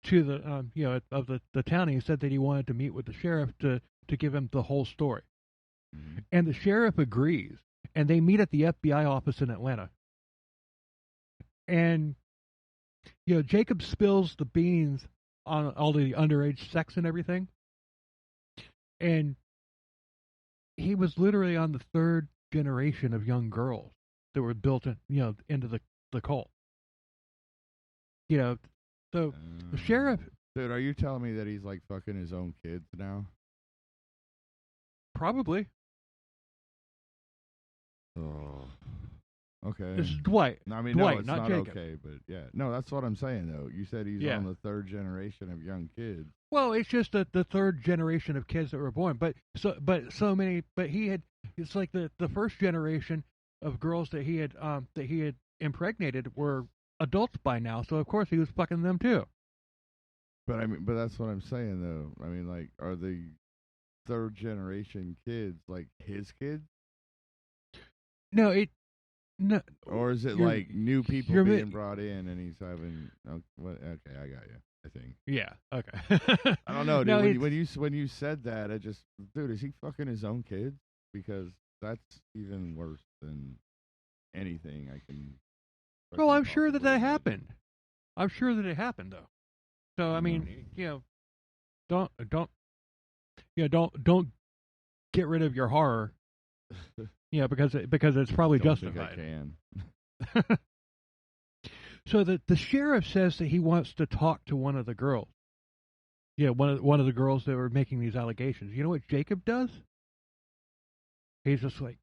to the of the town. He said that he wanted to meet with the sheriff to give him the whole story, and the sheriff agrees, and they meet at the FBI office in Atlanta. And Jacob spills the beans on all the underage sex and everything, and he was literally on the 3rd generation of young girls that were built into the cult. So the sheriff. Dude, are you telling me that he's like fucking his own kids now? Probably. Oh. Okay. This is Dwight. I mean, Dwight, no, it's not not Jacob. okay, but yeah. No, that's what I'm saying, though. You said he's on the third generation of young kids. Well, it's just the third generation of kids that were born. But he had, it's like the first generation of girls that he had impregnated were adults by now. So of course he was fucking them too. But I mean, but that's what I'm saying, though. I mean, like, are the third generation kids like his kids? No, or is it like new people being brought in and he's having? Okay, I got you. I think. Yeah. Okay. I don't know, dude. No, when you said that, I just, dude, is he fucking his own kids? Because that's even worse than anything I can. Well, I'm sure that happened. I'm sure that it happened, though. So I mean, don't get rid of your horror. Because it's probably justified. Think I can. So the sheriff says that he wants to talk to one of the girls. Yeah, one of the girls that were making these allegations. You know what Jacob does? He's just like,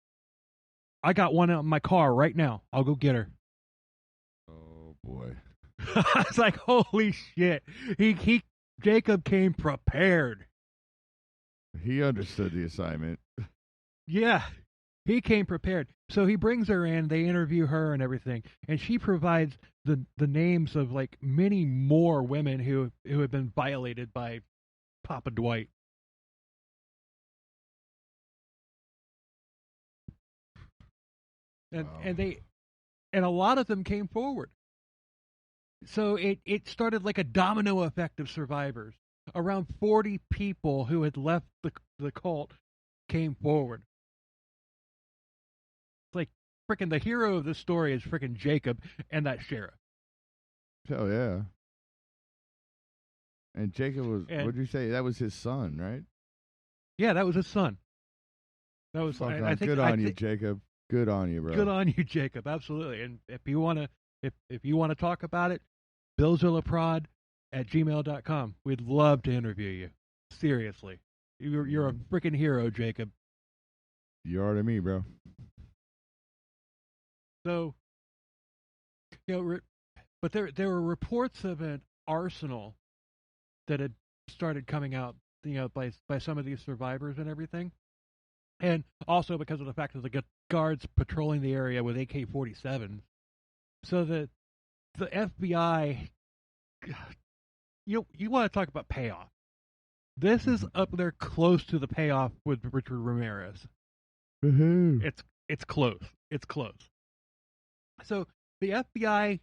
I got one out in my car right now. I'll go get her. Oh boy. It's like, holy shit. Jacob came prepared. He understood the assignment. Yeah. He came prepared. So he brings her in, they interview her and everything, and she provides the names of like many more women who have been violated by Papa Dwight. And wow. and a lot of them came forward. So it started like a domino effect of survivors. Around 40 people who had left the cult came forward. Like freaking the hero of this story is freaking Jacob and that sheriff. Hell yeah. And Jacob was, what'd you say? That was his son, right? Yeah, that was his son. That was I think, good on you, Jacob. Good on you, bro. Good on you, Jacob. Absolutely. And if you want to talk about it, billzillaprod@gmail.com. We'd love to interview you. Seriously. You're a freaking hero, Jacob. You are to me, bro. So, but there were reports of an arsenal that had started coming out, by some of these survivors and everything, and also because of the fact that the guards patrolling the area with AK-47s. So the FBI, you want to talk about payoff? This is up there close to the payoff with Richard Ramirez. Mm-hmm. It's close. It's close. So the FBI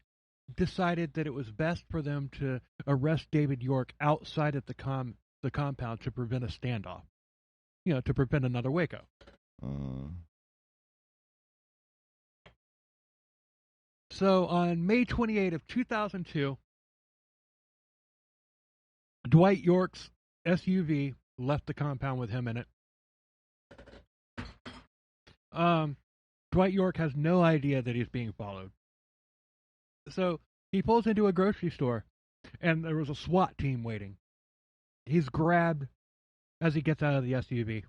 decided that it was best for them to arrest David York outside of the compound to prevent a standoff. To prevent another Waco. So on May 28 of 2002, Dwight York's SUV left the compound with him in it. Dwight York has no idea that he's being followed. So he pulls into a grocery store, and there was a SWAT team waiting. He's grabbed as he gets out of the SUV.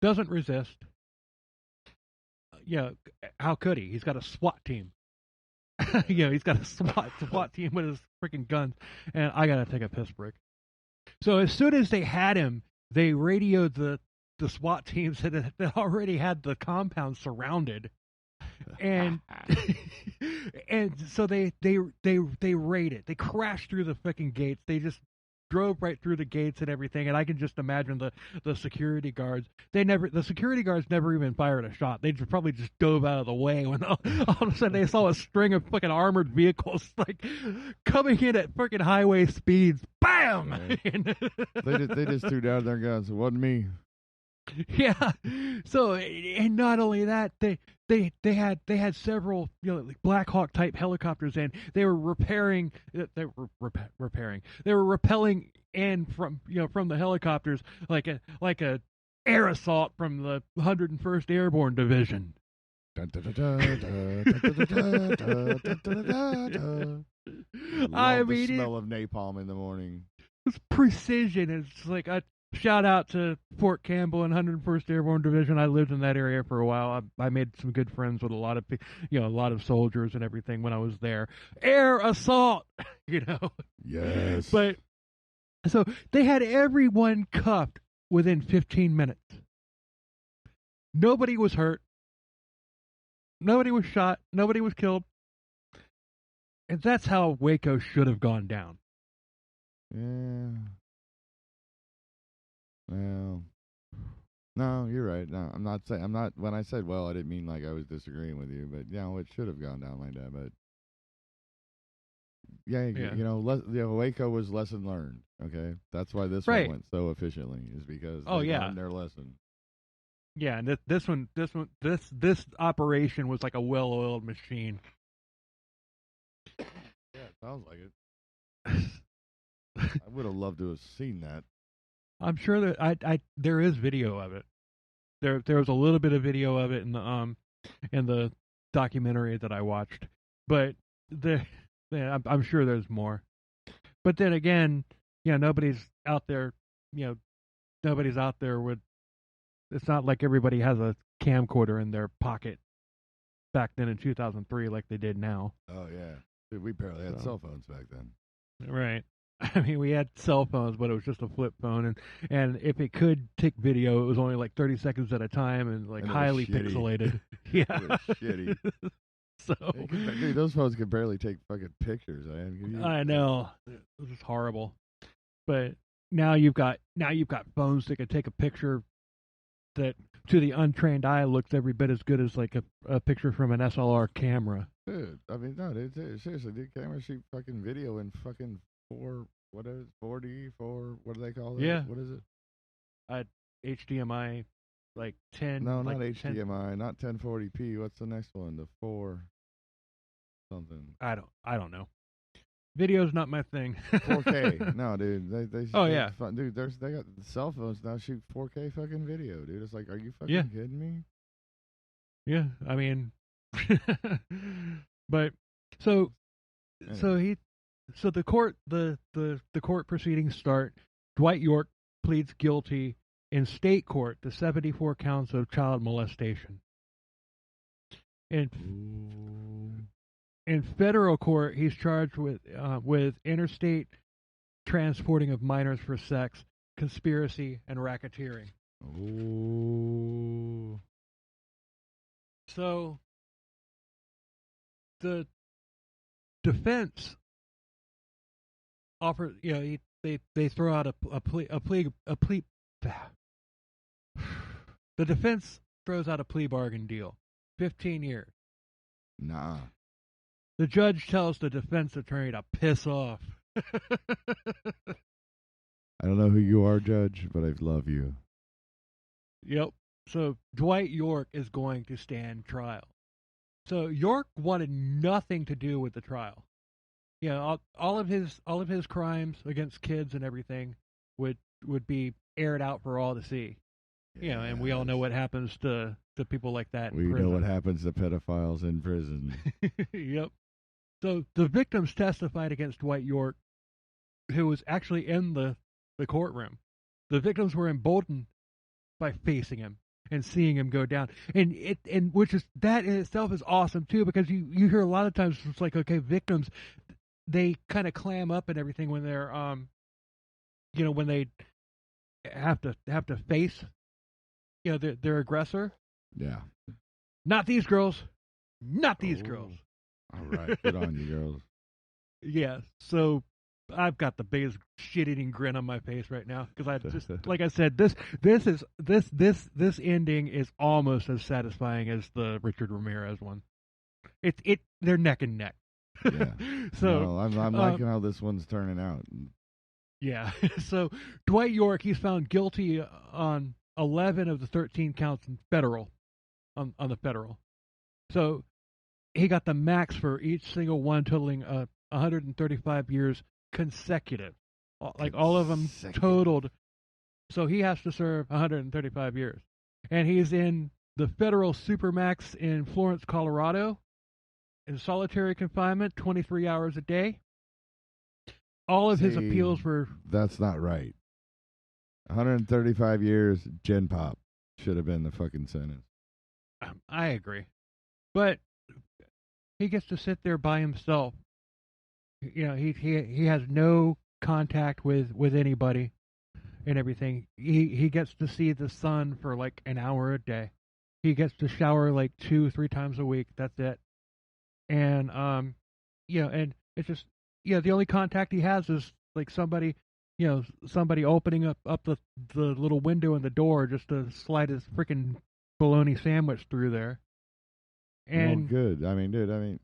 Doesn't resist. How could he? He's got a SWAT team. He's got a SWAT team with his freaking guns. And I gotta take a piss break. So as soon as they had him, they radioed the SWAT teams that already had the compound surrounded, and and so they raided. They crashed through the fucking gates. They just drove right through the gates and everything. And I can just imagine the security guards. The security guards never even fired a shot. They probably just dove out of the way when all of a sudden they saw a string of fucking armored vehicles like coming in at freaking highway speeds. Bam! Yeah. they just threw down their guns. It wasn't me. Yeah. So, and not only that, they had several like Black Hawk type helicopters, and they were repelling in from from the helicopters like a air assault from the 101st Airborne Division. I mean, the smell of napalm in the morning. It's precision. It's like shout out to Fort Campbell and 101st Airborne Division. I lived in that area for a while. I made some good friends with a lot of, a lot of soldiers and everything when I was there. Air assault, Yes. But so they had everyone cuffed within 15 minutes. Nobody was hurt. Nobody was shot. Nobody was killed. And that's how Waco should have gone down. Yeah. Well, no, you're right. No, I'm not saying. When I said well, I didn't mean like I was disagreeing with you, but it should have gone down like that. But Waco was lesson learned. Okay, that's why this one went so efficiently, is because they learned their lesson. Yeah, and this operation was like a well-oiled machine. Yeah, it sounds like it. I would have loved to have seen that. I'm sure that there is video of it. There was a little bit of video of it in the documentary that I watched, but I'm sure there's more. But then again, nobody's out there. Nobody's out there with. It's not like everybody has a camcorder in their pocket back then in 2003 like they did now. Oh yeah, dude, we barely had cell phones back then. Right. I mean, we had cell phones, but it was just a flip phone, and if it could take video, it was only like 30 seconds at a time, and highly pixelated. Yeah, it was shitty. So, dude, those phones could barely take fucking pictures. I know, it was just horrible. But now you've got phones that can take a picture that, to the untrained eye, looks every bit as good as like a picture from an SLR camera. Dude, I mean, no, dude, seriously, dude, cameras shoot fucking video in fucking 4D, what do they call it? Yeah. What is it? HDMI, like 10. No, like not HDMI, 10. Not 1040p. What's the next one? The 4 something. I don't know. Video's not my thing. 4K. No, dude. They oh yeah, dude. They got cell phones now shoot 4K fucking video, dude. It's like, are you fucking kidding me? Yeah, I mean, but so the court proceedings start. Dwight York pleads guilty in state court to 74 counts of child molestation. In federal court, he's charged with interstate transporting of minors for sex, conspiracy, and racketeering. Ooh. So the defense offer, they throw out a plea. The defense throws out a plea bargain deal, 15 years. Nah. The judge tells the defense attorney to piss off. I don't know who you are, Judge, but I love you. Yep. So Dwight York is going to stand trial. So York wanted nothing to do with the trial. All of his crimes against kids and everything would be aired out for all to see. Yes. And we all know what happens to people like that. We know what happens to pedophiles in prison. Yep. So the victims testified against Dwight York, who was actually in the courtroom. The victims were emboldened by facing him and seeing him go down, and which is, that in itself is awesome too, because you hear a lot of times it's like, okay, victims, they kind of clam up and everything when they're when they have to face their aggressor. Yeah. Not these girls. Not these girls. All right, good on you, girls. Yeah, so I've got the biggest shit-eating grin on my face right now, because I just, like I said, this ending is almost as satisfying as the Richard Ramirez one. They're neck and neck. Yeah. So no, I'm liking how this one's turning out. Yeah. So Dwight York, he's found guilty on 11 of the 13 counts in federal, on the federal. So he got the max for each single one, totaling 135 years consecutive. Like all of them totaled. So he has to serve 135 years. And he's in the federal supermax in Florence, Colorado, in solitary confinement, 23 hours a day. All of his appeals were... That's not right. 135 years, Gen Pop should have been the fucking sentence. I agree, but he gets to sit there by himself. You know, he has no contact with anybody and everything. He gets to see the sun for like an hour a day. He gets to shower like 2-3 times a week. That's it. And and it's just the only contact he has is like somebody, somebody opening up the little window in the door just to slide his freaking bologna sandwich through there. And well, good. I mean, dude. I mean,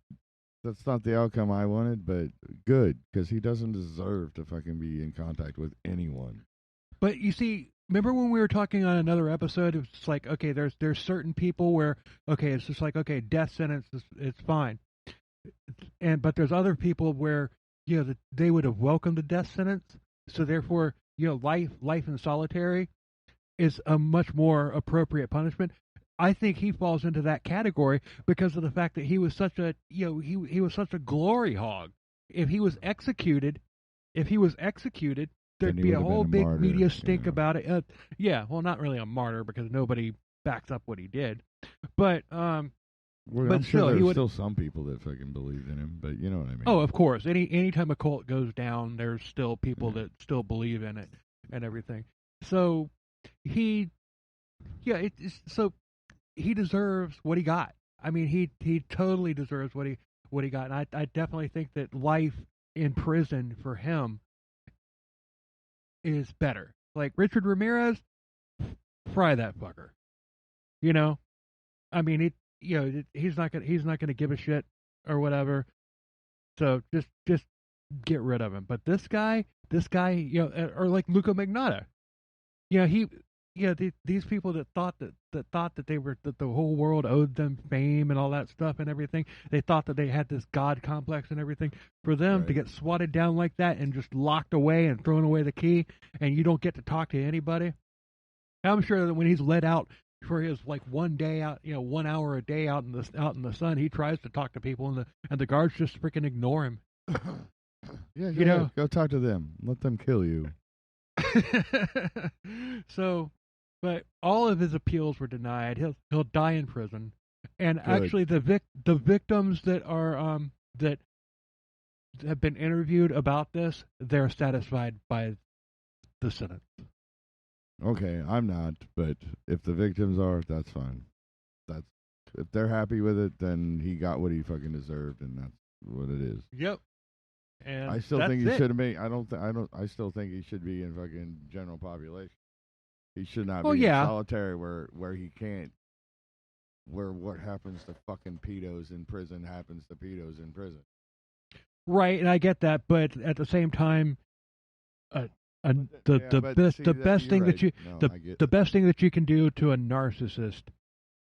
that's not the outcome I wanted, but good because he doesn't deserve to fucking be in contact with anyone. But you see, remember when we were talking on another episode? It's like, okay, there's certain people where, okay, it's just like, okay, death sentence is it's fine, but there's other people where they would have welcomed the death sentence, so therefore life in solitary is a much more appropriate punishment. I think he falls into that category because of the fact that he was such a he was such a glory hog. If he was executed, there'd be a whole big martyr, media stink about it. Well, not really a martyr because nobody backs up what he did, but well, but I'm still, sure there's would still some people that fucking believed in him, but you know what I mean. Oh, of course. Anytime a cult goes down, there's still people that still believe in it and everything. So he deserves what he got. I mean, he totally deserves what he got. And I definitely think that life in prison for him is better. Like Richard Ramirez, fry that fucker. I mean, he's not gonna give a shit or whatever. So just get rid of him. But this guy, or like Luca Magnotta, these people that thought that they were that the whole world owed them fame and all that stuff and everything. They thought that they had this god complex and everything. For them to get swatted down like that and just locked away and thrown away the key, and you don't get to talk to anybody. I'm sure that when he's let out for his like one day out, 1 hour a day out in the sun, he tries to talk to people, and the guards just freaking ignore him. Go talk to them. Let them kill you. So, but all of his appeals were denied. He'll die in prison, and Good. Actually, the victims that are that have been interviewed about this, they're satisfied by the sentence. Okay, I'm not, but if the victims are, that's fine. If they're happy with it, then he got what he fucking deserved, and that's what it is. Yep. And I still think he should have made. I still think he should be in fucking general population. He should not be in solitary where he can't. Where what happens to fucking pedos in prison happens to pedos in prison. Right, and I get that, but at the same time, the best thing that you can do to a narcissist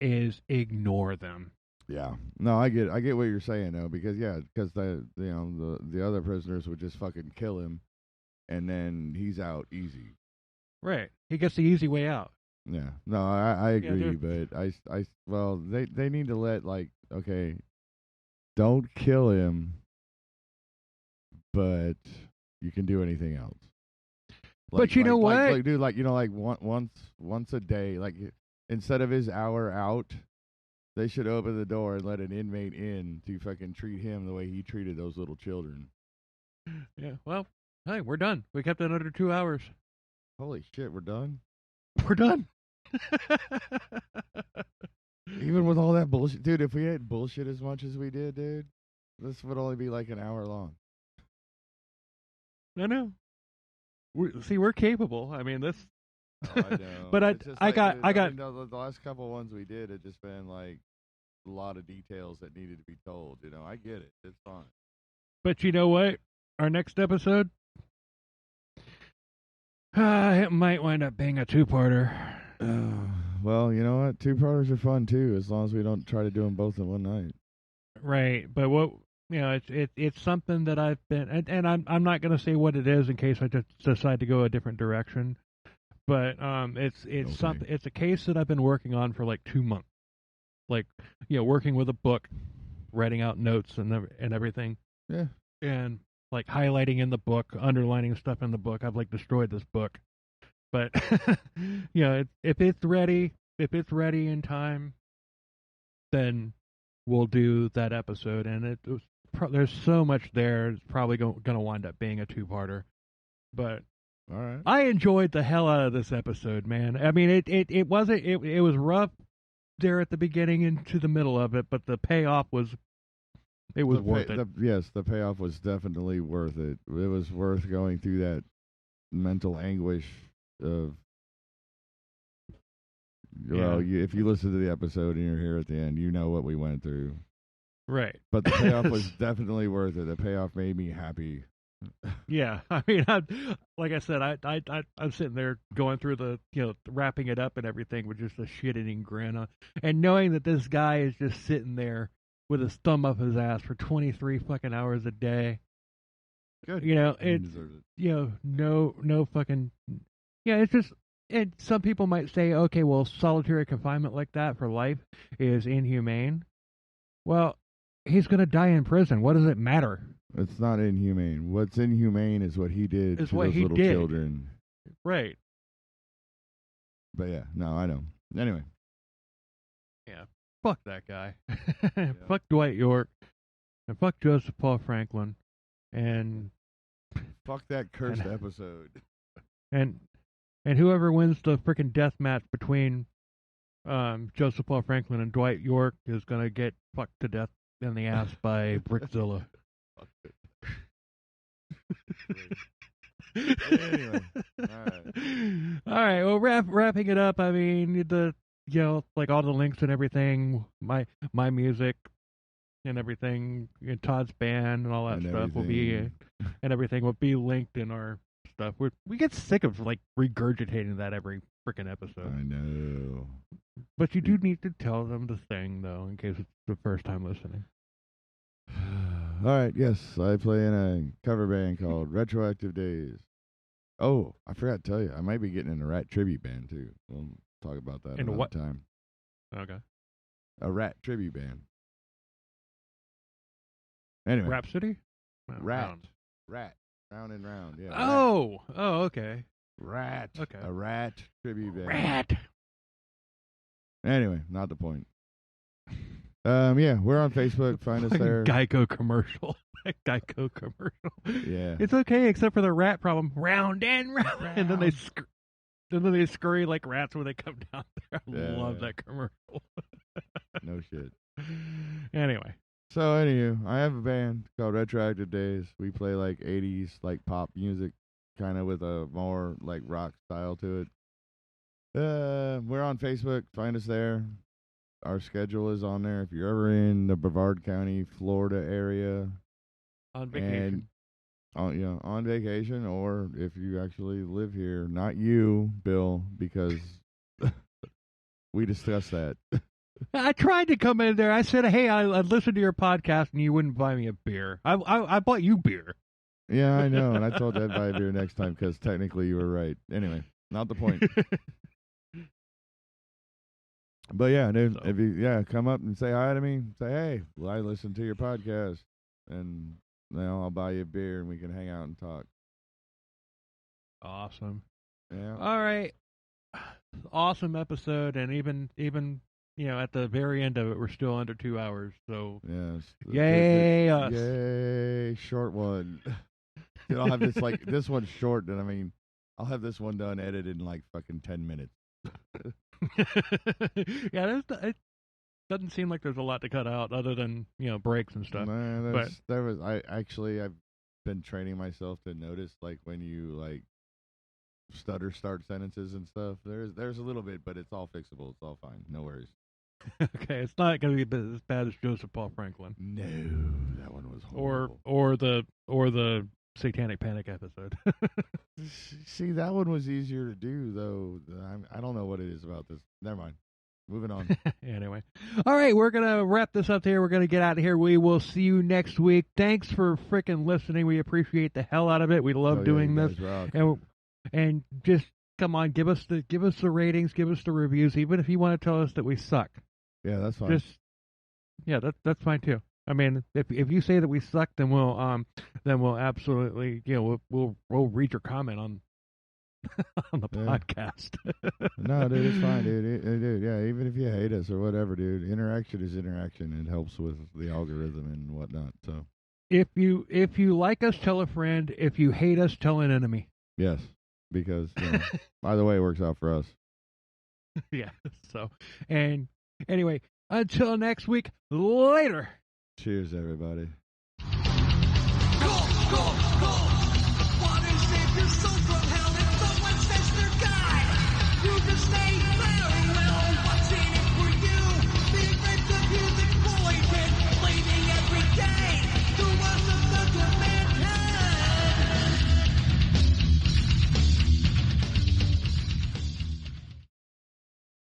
is ignore them. Yeah, no, I get what you're saying though, because the other prisoners would just fucking kill him, and then he's out easy. Right, he gets the easy way out. Yeah, no, I agree, but they need to let don't kill him, but you can do anything else. But you know what? Dude, once a day, instead of his hour out, they should open the door and let an inmate in to fucking treat him the way he treated those little children. Yeah, well, hey, we're done. We kept it under 2 hours. Holy shit, we're done? We're done. Even with all that bullshit. Dude, if we had bullshit as much as we did, dude, this would only be like an hour long. I know. We're capable. I mean, this. Oh, I know. But I got. The last couple ones we did had just been like a lot of details that needed to be told. I get it. It's fine. But you know what? Our next episode, it might wind up being a two-parter. Well, you know what? Two-parters are fun too, as long as we don't try to do them both in one night. Right, but it's something that I've been, and I'm not going to say what it is in case I just decide to go a different direction. But it's something. It's a case that I've been working on for like 2 months, working with a book, writing out notes and everything. Yeah, and highlighting in the book, underlining stuff in the book. I've destroyed this book, But if it's ready in time, then we'll do that episode. And there's so much there. It's probably going to wind up being a two-parter. But all right, I enjoyed the hell out of this episode, man. I mean, it was rough there at the beginning into the middle of it, but the payoff was worth it. Yes, the payoff was definitely worth it. It was worth going through that mental anguish of. Well, if you listen to the episode and you're here at the end, you know what we went through. Right. But the payoff was definitely worth it. The payoff made me happy. Yeah, I mean, like I said, I'm sitting there going through the, wrapping it up and everything with just a shit-eating grin on, and knowing that this guy is just sitting there with his thumb up his ass for 23 fucking hours a day. Good. It's, no fucking, it's just, and some people might say, okay, well, solitary confinement like that for life is inhumane. Well, he's going to die in prison. What does it matter? It's not inhumane. What's inhumane is what he did to those little children. Right. But yeah, no, I know. Anyway. Yeah, fuck that guy. Fuck Dwight York. And fuck Joseph Paul Franklin. And fuck that cursed episode. And whoever wins the freaking death match between Joseph Paul Franklin and Dwight York is going to get fucked to death in the ass by Brickzilla. Anyway, all right. Well, wrapping it up. I mean, like all the links and everything, my music and everything, and Todd's band and all that stuff will be, and everything will be linked in our stuff. We get sick of like regurgitating that every freaking episode. I know. But you do need to tell them the thing though, in case it's the first time listening. All right, yes, I play in a cover band called Retroactive Days. Oh, I forgot to tell you, I might be getting in a Rat tribute band too. We'll talk about that another time. Okay. A Rat tribute band. Anyway. Rhapsody? Rat. Round and round, yeah. Oh, okay. Rat. Okay. A Rat tribute band. Rat. Anyway, not the point. Yeah, we're on Facebook. Find us there. Geico commercial. Geico commercial. Yeah. It's okay, except for the rat problem. Round and round. And then they scurry like rats when they come down there. I love that commercial. No shit. Anyway. So, anywho, I have a band called Retroactive Days. We play like 80s, like pop music, kind of with a more like rock style to it. We're on Facebook. Find us there. Our schedule is on there. If you're ever in the Brevard County, Florida area, on vacation, and, on vacation, or if you actually live here, not you, Bill, because we discussed that. I tried to come in there. I said, "Hey, I listened to your podcast, and you wouldn't buy me a beer. I bought you beer." Yeah, I know, and I told you I'd buy a beer next time because technically you were right. Anyway, not the point. But yeah, dude, if you come up and say hi to me, say, hey, well, I listened to your podcast, and I'll buy you a beer and we can hang out and talk. Awesome. Yeah. All right. Awesome episode, and even at the very end of it, we're still under 2 hours. So yes, yay us! Yay, short one. Dude, I'll have this this one's short, and I mean, I'll have this one done edited in like fucking 10 minutes. Yeah, it doesn't seem like there's a lot to cut out other than breaks and stuff. I've been training myself to notice like when you like stutter start sentences and stuff. There's a little bit, but it's all fixable. It's all fine. No worries. Okay, it's not going to be as bad as Joseph Paul Franklin. No, that one was horrible. Or the Satanic Panic episode. See, that one was easier to do, though. I don't know what it is about this. Never mind. Moving on. Anyway. All right, we're going to wrap this up here. We're going to get out of here. We will see you next week. Thanks for freaking listening. We appreciate the hell out of it. We love doing this. And just, come on, give us the ratings, give us the reviews, even if you want to tell us that we suck. Yeah, that's fine. That's fine, too. I mean, if you say that we suck, then we'll absolutely we'll read your comment on on the podcast. No, dude, it's fine, dude. Dude, yeah, even if you hate us or whatever, dude, interaction is interaction. It helps with the algorithm and whatnot. So if you like us, tell a friend. If you hate us, tell an enemy. yes, because by the way, it works out for us. Yeah. So, and anyway, until next week, later. Cheers, everybody. Go, go, go! Water savior, so